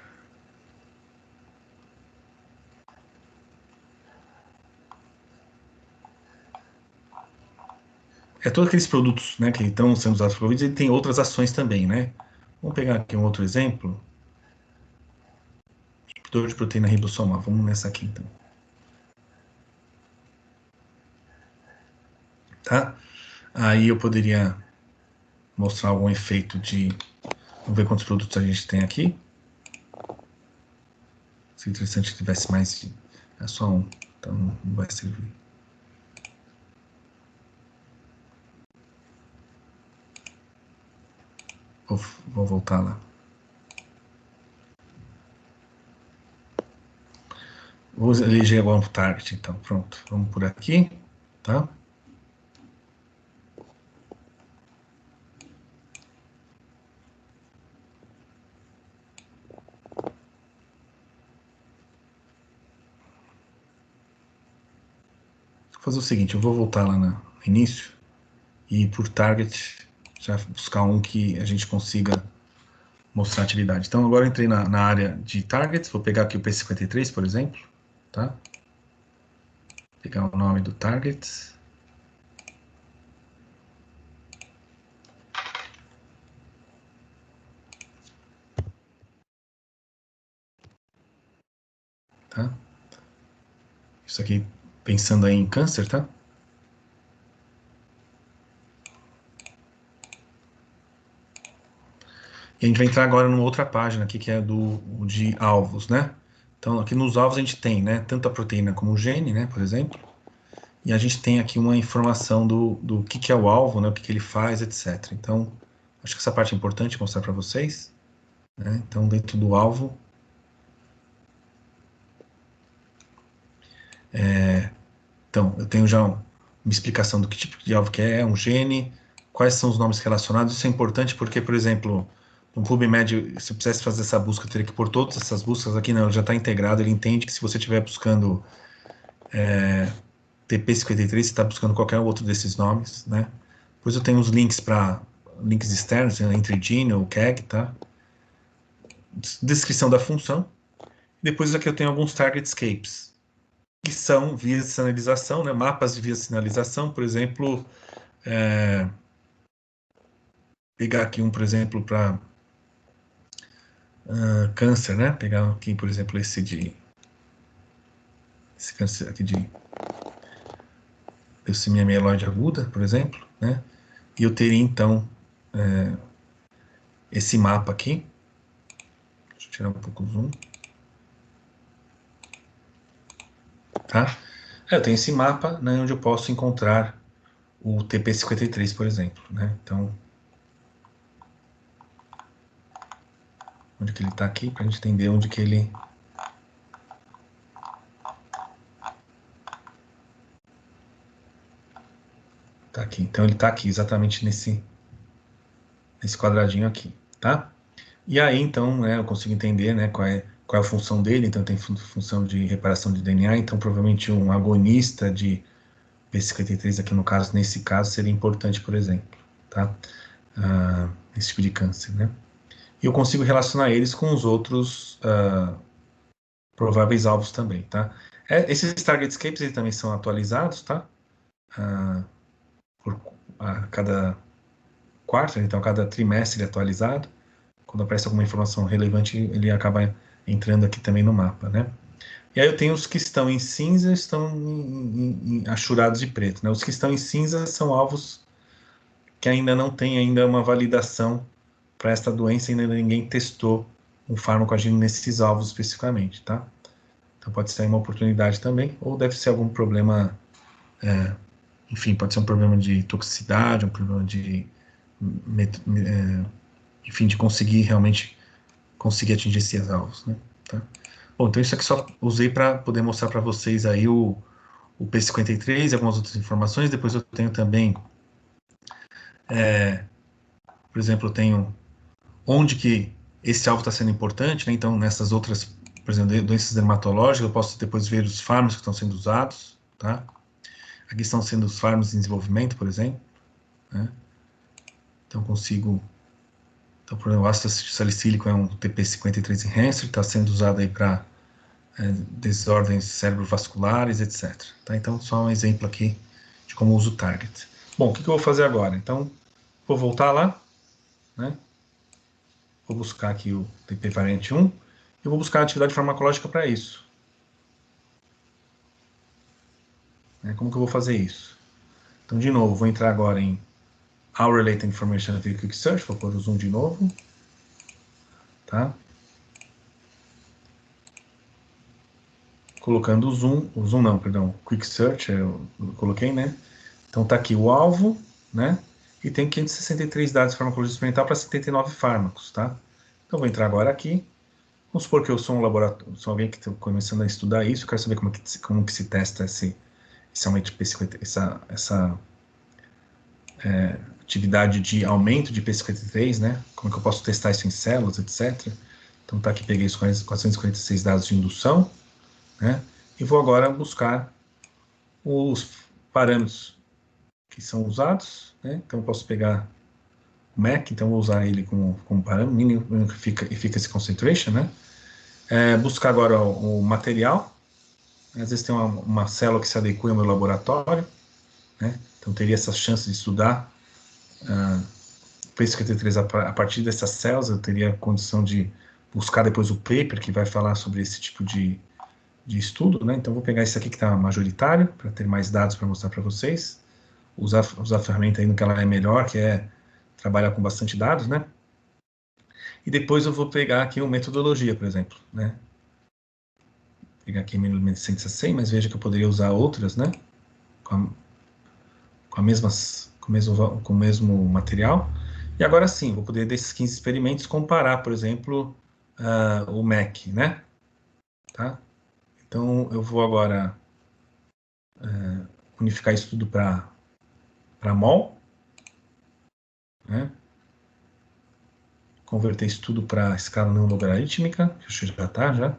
Todos aqueles produtos, né, que estão sendo usados pelo Covid, ele tem outras ações também, né? Vamos pegar aqui um outro exemplo. Inibidor de proteína ribossomal. Vamos nessa aqui, então. Tá? Aí eu poderia mostrar algum efeito de... Vamos ver quantos produtos a gente tem aqui. Seria interessante que tivesse mais de... É só um, então não vai servir. Vou voltar lá. Vou eleger agora um target, então. Pronto, vamos por aqui, tá? Vou fazer o seguinte, eu vou voltar lá no início e por target já buscar um que a gente consiga mostrar a atividade. Então agora eu entrei na área de targets, vou pegar aqui o P53, por exemplo, tá? Vou pegar o nome do target. Tá? Isso aqui pensando aí em câncer, tá? E a gente vai entrar agora numa outra página aqui, que é de alvos, né? Então, aqui nos alvos a gente tem, né, tanto a proteína como o gene, né, por exemplo. E a gente tem aqui uma informação do que é o alvo, né, o que ele faz, etc. Então, acho que essa parte é importante mostrar para vocês, né? Então, dentro do alvo... Então, eu tenho já uma explicação do que tipo de alvo que é um gene, quais são os nomes relacionados. Isso é importante porque, por exemplo, no PubMed, se eu quisesse fazer essa busca, eu teria que pôr todas essas buscas aqui, não, já está integrado, ele entende que se você estiver buscando TP53, você está buscando qualquer outro desses nomes, né? Depois eu tenho os links para links externos, né, entre Gene ou KEGG, tá? Descrição da função. Depois aqui eu tenho alguns targetscapes, que são vias de sinalização, né? Mapas de vias de sinalização, por exemplo, pegar aqui um, por exemplo, para câncer, né? Pegar aqui, por exemplo, esse de esse câncer aqui de leucemia mieloide aguda, por exemplo, né? E eu teria, então, esse mapa aqui. Deixa eu tirar um pouco o zoom. Tá? Eu tenho esse mapa, né, onde eu posso encontrar o TP53, por exemplo, né? Então, onde que ele está aqui, para a gente entender onde que ele... Tá aqui. Então, ele está aqui, exatamente nesse quadradinho aqui, tá? E aí, então, né, eu consigo entender, né, qual é a função dele. Então, tem função de reparação de DNA. Então, provavelmente, um agonista de P53 aqui, no caso, nesse caso, seria importante, por exemplo, tá? Esse tipo de câncer, né? E eu consigo relacionar eles com os outros prováveis alvos também, tá? Esses targetscapes eles também são atualizados, tá? A cada quarto, então a cada trimestre ele é atualizado. Quando aparece alguma informação relevante, ele acaba entrando aqui também no mapa, né? E aí eu tenho os que estão em cinza, estão achurados de preto, né? Os que estão em cinza são alvos que ainda não tem ainda uma validação para esta doença, ainda ninguém testou um fármaco agindo nesses alvos especificamente, tá? Então pode ser uma oportunidade também, ou deve ser algum problema, enfim, pode ser um problema de toxicidade, um problema de, enfim, de conseguir realmente atingir esses alvos, né? Tá? Bom, então isso aqui só usei para poder mostrar para vocês aí o P53 e algumas outras informações. Depois eu tenho também, por exemplo, eu tenho onde que esse alvo está sendo importante, né? Então, nessas outras, por exemplo, doenças dermatológicas, eu posso depois ver os fármacos que estão sendo usados, tá? Aqui estão sendo os fármacos em desenvolvimento, por exemplo, né? Então, consigo... Então, por exemplo, o ácido salicílico é um TP53 enhancer, está sendo usado aí para desordens cerebrovasculares, etc. Tá? Então, só um exemplo aqui de como uso o target. Bom, o que eu vou fazer agora? Então, vou voltar lá, né? Vou buscar aqui o TP variante 1 e vou buscar a atividade farmacológica para isso. Como que eu vou fazer isso? Então, de novo, vou entrar agora em Our Related Information via Quick Search, vou pôr o zoom de novo. Tá? Colocando o zoom não, perdão, Quick Search, eu coloquei, né? Então tá aqui o alvo, né? E tem 563 dados de farmacologia experimental para 79 fármacos, tá? Então vou entrar agora aqui. Vamos supor que eu sou um laboratório, sou alguém que está começando a estudar isso, quero saber como que se testa esse aumento de P50, essa atividade de aumento de P53, né? Como é que eu posso testar isso em células, etc. Então tá aqui, peguei os 446 dados de indução, né? E vou agora buscar os parâmetros que são usados, né? Então eu posso pegar o MAC, então vou usar ele como parâmetro, Minimum Efficacy Concentration, né? Buscar agora o material. Às vezes tem uma célula que se adequa ao meu laboratório, né? Então teria essa chance de estudar P53 a partir dessas células. Eu teria a condição de buscar depois o paper que vai falar sobre esse tipo de estudo, né? Então vou pegar esse aqui que está majoritário, para ter mais dados para mostrar para vocês. Usar a ferramenta aí no que ela é melhor, que é trabalhar com bastante dados, né? E depois eu vou pegar aqui uma metodologia, por exemplo, né? Pegar aqui a luminescência 100, mas veja que eu poderia usar outras, né? Com o mesmo material. E agora sim, vou poder, desses 15 experimentos, comparar, por exemplo, o MEC, né? Tá? Então, eu vou agora unificar isso tudo para mol, né? Converter isso tudo para escala não logarítmica, que já está, já.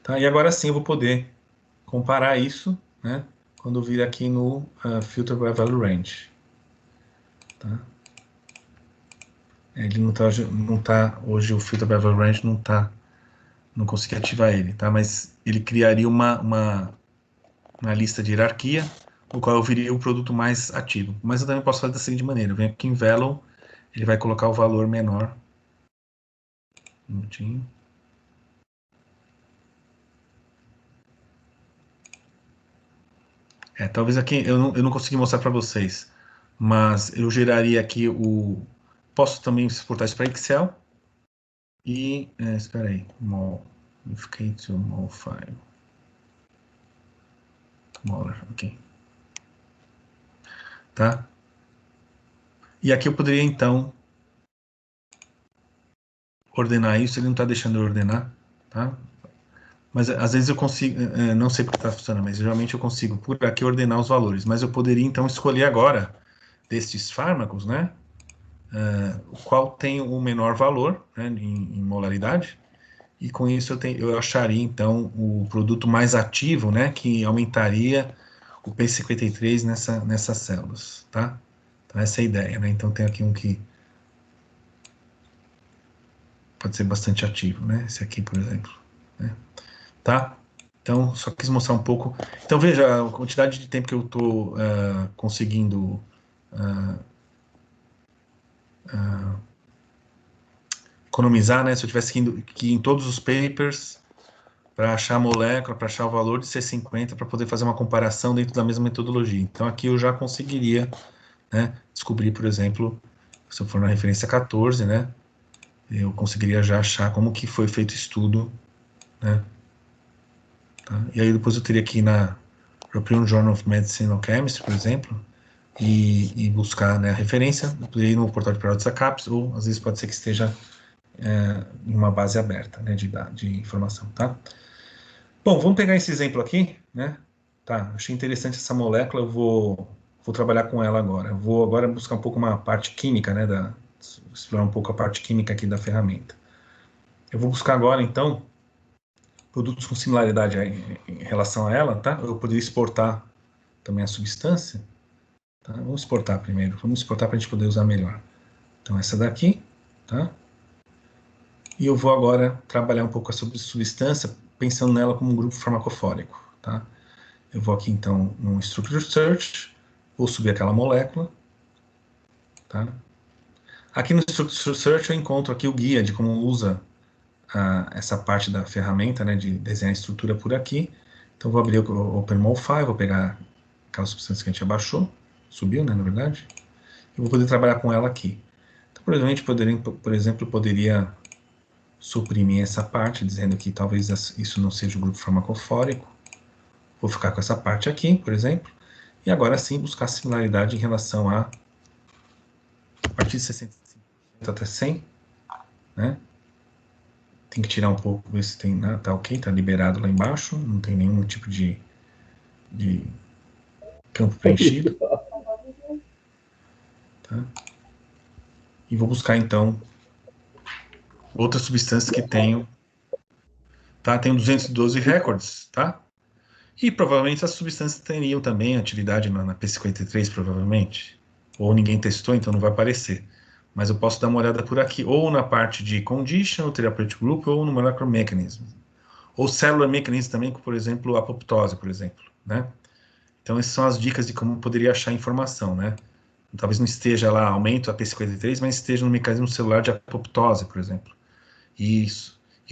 Tá? E agora sim eu vou poder comparar isso, né? Quando eu vir aqui no Filter by Value Range. Tá? Ele não tá hoje o Filter by Value Range não consegui ativar ele, tá? Mas ele criaria uma lista de hierarquia, no qual eu viria o produto mais ativo. Mas eu também posso fazer da seguinte maneira: eu venho aqui em Value, ele vai colocar o valor menor. Um minutinho. Talvez aqui eu não consegui mostrar para vocês, mas eu geraria aqui o... Posso também exportar isso para Excel. E, espera aí, modificate to mol file. Smaller, ok. Tá? E aqui eu poderia, então, ordenar isso. Ele não está deixando eu ordenar, tá? Mas às vezes eu consigo, não sei porque está funcionando, mas geralmente eu consigo por aqui ordenar os valores. Mas eu poderia, então, escolher agora, destes fármacos, né? Qual tem o menor valor, né, em molaridade. E com isso eu acharia, então, o produto mais ativo, né, que aumentaria o P53 nessas células, tá? Então, essa é a ideia, né? Então, tem aqui um que pode ser bastante ativo, né? Esse aqui, por exemplo, né? Tá? Então, só quis mostrar um pouco. Então, veja a quantidade de tempo que eu estou conseguindo economizar, né? Se eu tivesse que ir em todos os papers para achar a molécula, para achar o valor de C50, para poder fazer uma comparação dentro da mesma metodologia. Então, aqui eu já conseguiria, né, descobrir, por exemplo, se eu for na referência 14, né, eu conseguiria já achar como que foi feito o estudo, né, tá? E aí depois eu teria que ir na European Journal of Medicine or Chemistry, por exemplo, e buscar, né, a referência. Eu poderia ir no portal de periódicos da CAPES, ou às vezes pode ser que esteja em uma base aberta, né, de informação, tá? Bom, vamos pegar esse exemplo aqui, né? Tá, achei interessante essa molécula, eu vou trabalhar com ela agora. Eu vou agora buscar um pouco uma parte química, né? Explorar um pouco a parte química aqui da ferramenta. Eu vou buscar agora, então, produtos com similaridade em relação a ela, tá? Eu poderia exportar também a substância, tá? Vamos exportar primeiro, vamos exportar para a gente poder usar melhor. Então, essa daqui, tá? E eu vou agora trabalhar um pouco a substância, pensando nela como um grupo farmacofórico, tá? Eu vou aqui, então, no Structure Search, vou subir aquela molécula, tá? Aqui no Structure Search eu encontro aqui o guia de como usa essa parte da ferramenta, né, de desenhar a estrutura por aqui. Então, vou abrir o OpenMolFile, vou pegar aquela substância que a gente abaixou, subiu, né, na verdade, e vou poder trabalhar com ela aqui. Então, provavelmente, por exemplo, poderia suprimir essa parte, dizendo que talvez isso não seja o grupo farmacofórico. Vou ficar com essa parte aqui, por exemplo, e agora sim buscar similaridade em relação a partir de 65% até 100, né? Tem que tirar um pouco, ver se tem, né, tá ok, tá liberado lá embaixo, não tem nenhum tipo de campo preenchido. Tá? E vou buscar então outras substâncias que tenham, tá? Tenho 212 records, tá? E provavelmente essas substâncias teriam também atividade na P53, provavelmente. Ou ninguém testou, então não vai aparecer. Mas eu posso dar uma olhada por aqui, ou na parte de Condition, ou Therapeutic Group, ou no Molecular Mechanism. Ou Cellular Mechanism também, por exemplo, apoptose, por exemplo, né? Então essas são as dicas de como poderia achar informação, né? Talvez não esteja lá aumento a P53, mas esteja no mecanismo celular de apoptose, por exemplo. E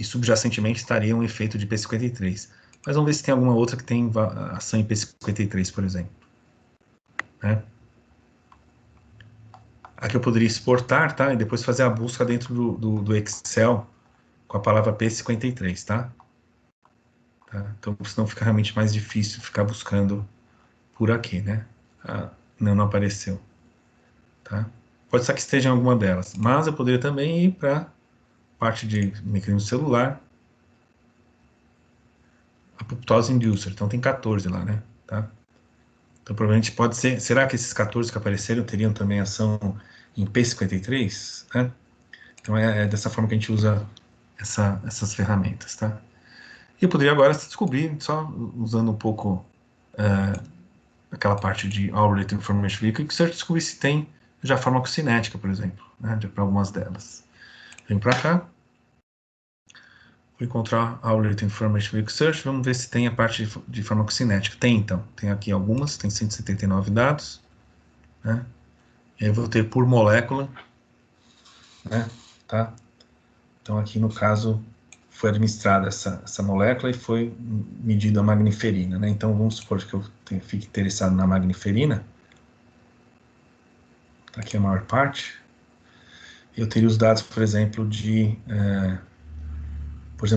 subjacentemente estaria um efeito de P53. Mas vamos ver se tem alguma outra que tem ação em P53, por exemplo. Né? Aqui eu poderia exportar, tá? E depois fazer a busca dentro do Excel com a palavra P53, tá? Então, senão fica realmente mais difícil ficar buscando por aqui, né? Não apareceu. Tá? Pode ser que esteja em alguma delas, mas eu poderia também ir para parte de mecanismo celular, apoptose inducer, então tem 14 lá, né? Tá? Então provavelmente pode ser, será que esses 14 que apareceram teriam também ação em P53? Né? Então é dessa forma que a gente usa essas ferramentas, tá? E eu poderia agora descobrir, só usando um pouco aquela parte de All Related Information Vehicle, que se eu descobrir se tem já farmacocinética, por exemplo, né, para algumas delas. Vem para cá, vou encontrar All Related Information Vehicle Search, vamos ver se tem a parte de farmacocinética. Tem, então. Tem aqui algumas, tem 179 dados, né? E aí eu vou ter por molécula, né? Tá? Então aqui no caso foi administrada essa molécula e foi medida a magniferina, né? Então, vamos supor que eu fique interessado na magniferina. Aqui é a maior parte. Eu teria os dados, por exemplo,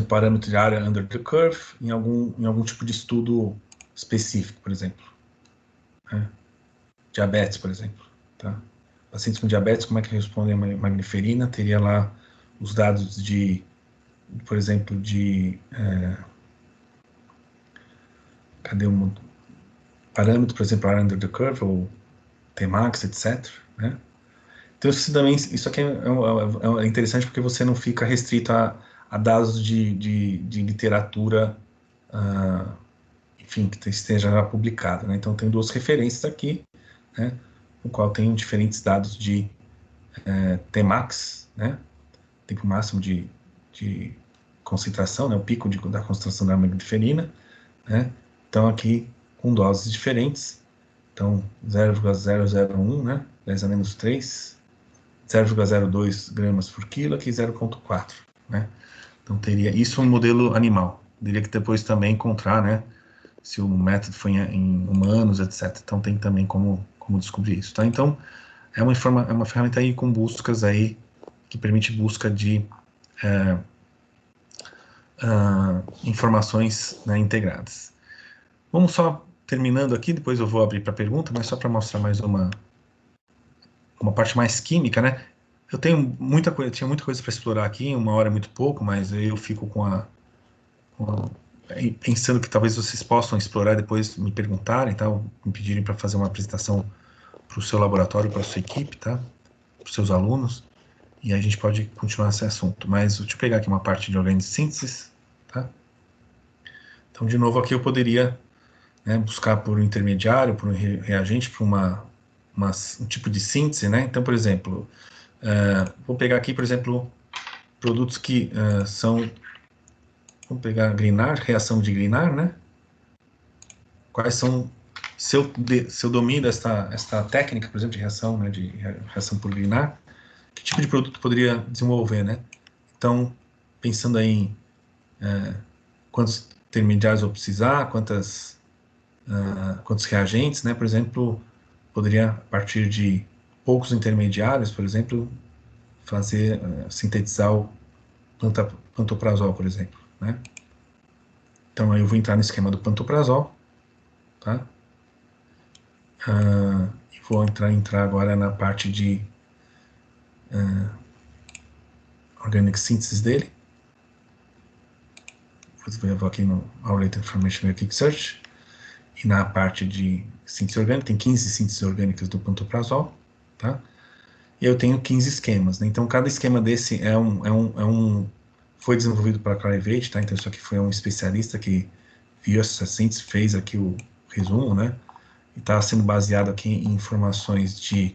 parâmetro de área under the curve, em algum tipo de estudo específico, por exemplo. Né? Diabetes, por exemplo. Tá? Pacientes com diabetes, como é que respondem a magniferina? Teria lá os dados por exemplo, cadê o parâmetro, por exemplo, área under the curve, ou Tmax, etc. Né? Então, isso aqui é interessante porque você não fica restrito a dados de literatura, enfim, que esteja já publicado. Né? Então, tem 2 referências aqui, né, no qual tem diferentes dados de Tmax, né, tempo máximo de concentração, né, o pico da concentração da magniferina, né, então aqui com doses diferentes, então 0,001, né, 10 a menos 3, 0,02 gramas por quilo, aqui 0,4, né, então teria isso um modelo animal, teria que depois também encontrar, né, se o método foi em humanos, etc. Então tem também como descobrir isso, tá? Então é uma ferramenta aí com buscas aí que permite busca de informações, né, integradas. Vamos só terminando aqui, depois eu vou abrir para pergunta, mas só para mostrar mais uma parte mais química, né? Eu tenho tinha muita coisa para explorar aqui, 1 hora é muito pouco, mas eu fico pensando que talvez vocês possam explorar depois, me perguntarem, tá? Me pedirem para fazer uma apresentação para o seu laboratório, para a sua equipe, tá? Para os seus alunos, e aí a gente pode continuar esse assunto. Mas deixa eu pegar aqui uma parte de organismos de síntese, tá? Então, de novo, aqui eu poderia, né, buscar por um intermediário, por um reagente, por um tipo de síntese, né? Então, por exemplo, vou pegar aqui, por exemplo, produtos que são... Vamos pegar Grignard, reação de Grignard, né? Quais são... Se eu domino esta técnica, por exemplo, de reação, né, de reação por Grignard, que tipo de produto eu poderia desenvolver, né? Então, pensando aí em quantos intermediários eu vou precisar, quantos reagentes, né? Por exemplo, poderia, a partir de poucos intermediários, por exemplo, sintetizar o pantoprazol, por exemplo, né? Então, aí eu vou entrar no esquema do pantoprazol, tá? E vou entrar agora na parte de organic synthesis dele. Eu vou aqui no Our Later Information Genetic Search, e na parte de síntese orgânica, tem 15 sínteses orgânicas do pantoprazol, tá? E eu tenho 15 esquemas, né? Então, cada esquema desse foi desenvolvido pela Clarivate, tá? Então, isso aqui foi um especialista que viu essa síntese, fez aqui o resumo, né? E está sendo baseado aqui em informações de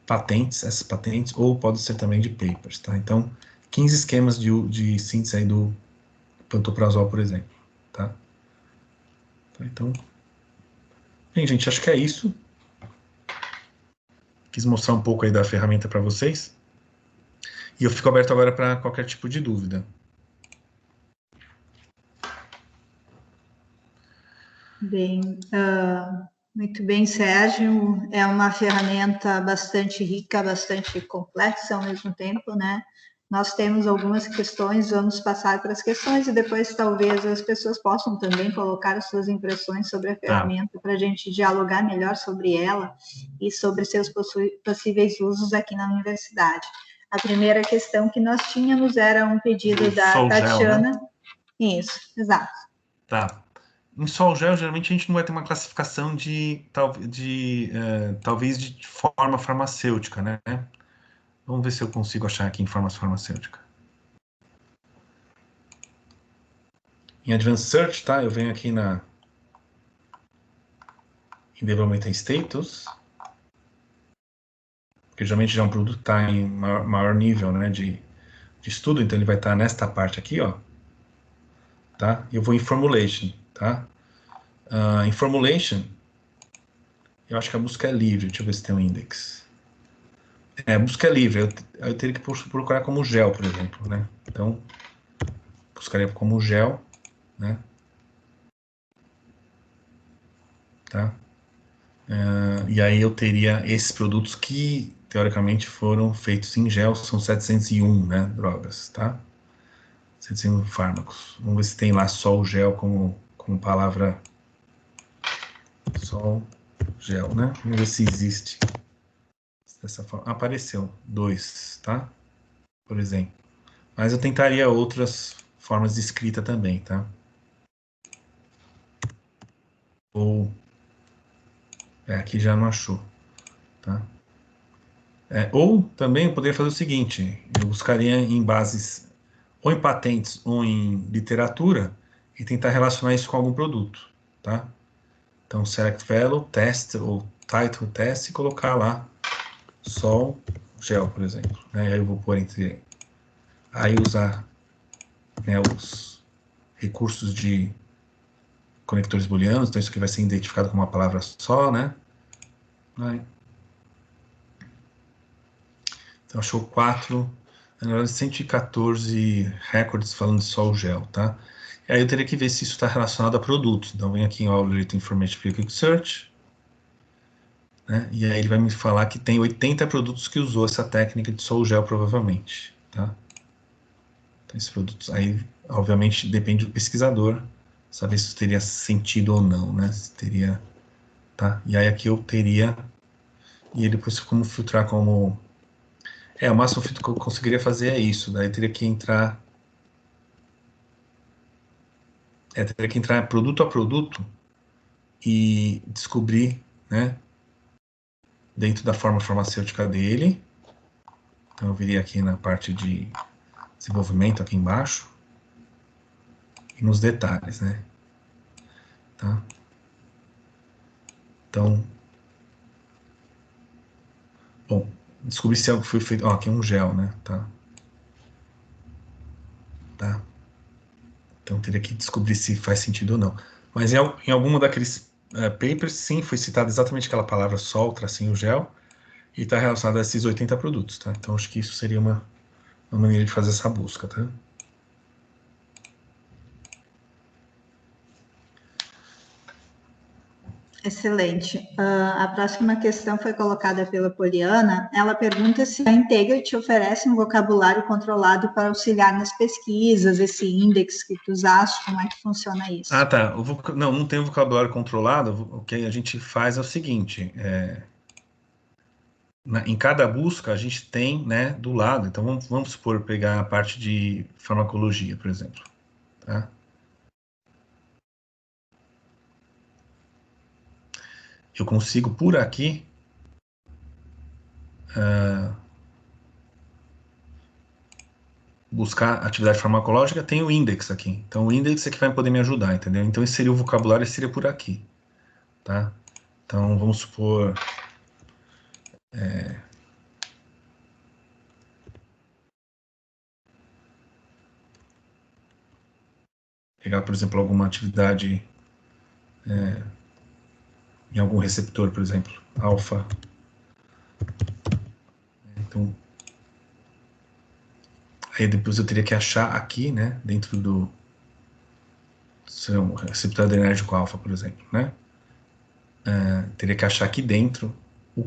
patentes, essas patentes, ou pode ser também de papers, tá? Então, 15 esquemas de síntese aí do pantoprazol, por exemplo, tá? Então, bem, gente, acho que é isso. Quis mostrar um pouco aí da ferramenta para vocês. E eu fico aberto agora para qualquer tipo de dúvida. Bem, muito bem, Sérgio. É uma ferramenta bastante rica, bastante complexa ao mesmo tempo, né? Nós temos algumas questões, vamos passar para as questões e depois talvez as pessoas possam também colocar as suas impressões sobre a ferramenta para a gente dialogar melhor sobre ela e sobre seus possíveis usos aqui na universidade. A primeira questão que nós tínhamos era um pedido da Tatiana. Né? Isso, exato. Tá. Em sol gel, geralmente a gente não vai ter uma classificação talvez de forma farmacêutica, né? Vamos ver se eu consigo achar aqui em forma farmacêutica. Em Advanced Search, tá? Eu venho aqui em Development Status, porque geralmente já é um produto que está em maior nível, né, de estudo, então ele vai estar nesta parte aqui, ó, tá? Eu vou em Formulation, tá? Em Formulation, eu acho que a busca é livre, deixa eu ver se tem um index. A busca é livre, eu teria que procurar como gel, por exemplo, né? Então, buscaria como gel, né? Tá? E aí eu teria esses produtos que, teoricamente, foram feitos em gel, são 701, né, drogas, tá? 701 fármacos. Vamos ver se tem lá só o gel como palavra, só o gel, né? Vamos ver se existe dessa forma. Apareceu 2, tá? Por exemplo. Mas eu tentaria outras formas de escrita também, tá? Ou... aqui já não achou, tá? Ou também eu poderia fazer o seguinte, eu buscaria em bases, ou em patentes, ou em literatura, e tentar relacionar isso com algum produto, tá? Então, select value, test, ou title test, e colocar lá sol, gel, por exemplo. Né? Aí eu vou pôr entre... Aí usar, né, os recursos de conectores booleanos, então isso aqui vai ser identificado como uma palavra só, né? Aí, então, achou 4, na verdade, 114 recordes falando de só o gel, tá? E aí eu teria que ver se isso está relacionado a produtos. Então, vem aqui em Algorithm Information Quick Search, né? E aí ele vai me falar que tem 80 produtos que usou essa técnica de só o gel, provavelmente, tá? Então, esses produtos aí, obviamente, depende do pesquisador, saber se isso teria sentido ou não, né? Se teria, tá? E aí aqui eu teria, e aí depois como filtrar como... o máximo filtro que eu conseguiria fazer é isso, daí eu teria que entrar... teria que entrar produto a produto e descobrir, né, dentro da forma farmacêutica dele. Então eu viria aqui na parte de desenvolvimento, aqui embaixo, e nos detalhes, né? Tá? Então, bom, descobrir se algo foi feito... Ó, aqui é um gel, né? Tá? Então teria que descobrir se faz sentido ou não. Mas em alguma daqueles papers, sim, foi citada exatamente aquela palavra sol, tracinho gel, e está relacionado a esses 80 produtos, tá? Então acho que isso seria uma maneira de fazer essa busca, tá? Excelente. A próxima questão foi colocada pela Poliana. Ela pergunta se a Integrity oferece um vocabulário controlado para auxiliar nas pesquisas, esse index que tu usaste, como é que funciona isso? Ah, tá. Não tem um vocabulário controlado. O que a gente faz é o seguinte: em cada busca a gente tem, né, do lado. Então vamos supor pegar a parte de farmacologia, por exemplo, tá? Eu consigo por aqui buscar atividade farmacológica, tem o index aqui. Então o index é que vai poder me ajudar, entendeu? Então esse seria o vocabulário, esse seria por aqui, tá? Então vamos supor pegar, por exemplo, alguma atividade em algum receptor, por exemplo, alfa. Então aí depois eu teria que achar aqui, né, dentro do seu receptor adrenérgico alfa, por exemplo, né? Teria que achar aqui dentro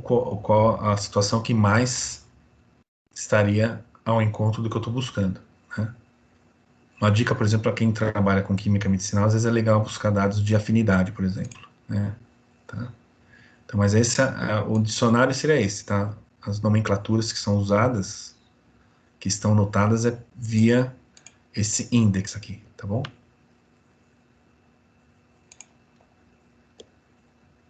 qual a situação que mais estaria ao encontro do que eu estou buscando, né? Uma dica, por exemplo, para quem trabalha com química medicinal, às vezes é legal buscar dados de afinidade, por exemplo, né? Tá? Então, mas o dicionário seria esse, tá? As nomenclaturas que são usadas, que estão notadas, é via esse index aqui, tá bom?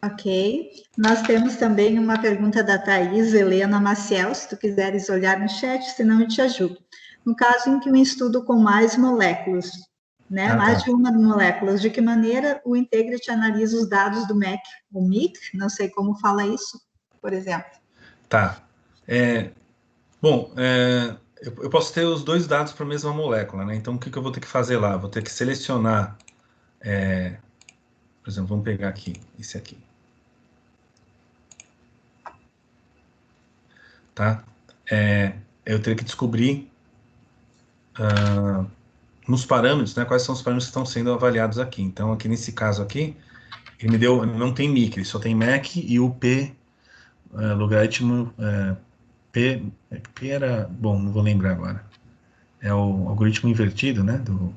Ok. Nós temos também uma pergunta da Thais Helena Maciel, se tu quiseres olhar no chat, senão eu te ajudo. No caso em que um estudo com mais moléculas, né, mais Tá. de uma moléculas, de que maneira o Integrity analisa os dados do MAC, o MIC, não sei como fala isso, por exemplo. Tá. Bom, eu posso ter os dois dados para a mesma molécula, né? Então, o que eu vou ter que fazer lá? Vou ter que selecionar, por exemplo, vamos pegar aqui, esse aqui, tá? Eu teria que descobrir nos parâmetros, né, quais são os parâmetros que estão sendo avaliados aqui. Então, aqui nesse caso aqui, ele me deu, não tem MIC, ele só tem MEC e o P, logaritmo, P era, bom, não vou lembrar agora. É o algoritmo invertido, né, do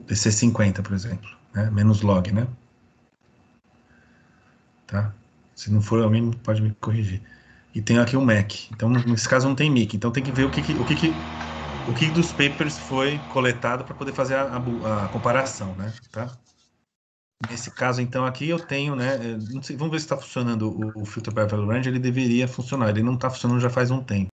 DC50, por exemplo, né, menos log, né? Tá? Se não for, alguém pode me corrigir. E tem aqui o MEC. Então, nesse caso, não tem MIC. Então, tem que ver o que dos papers foi coletado para poder fazer a comparação, né? Tá? Nesse caso, então, aqui eu tenho, né? Não sei, vamos ver se está funcionando o filter by value range. Ele deveria funcionar. Ele não está funcionando já faz um tempo.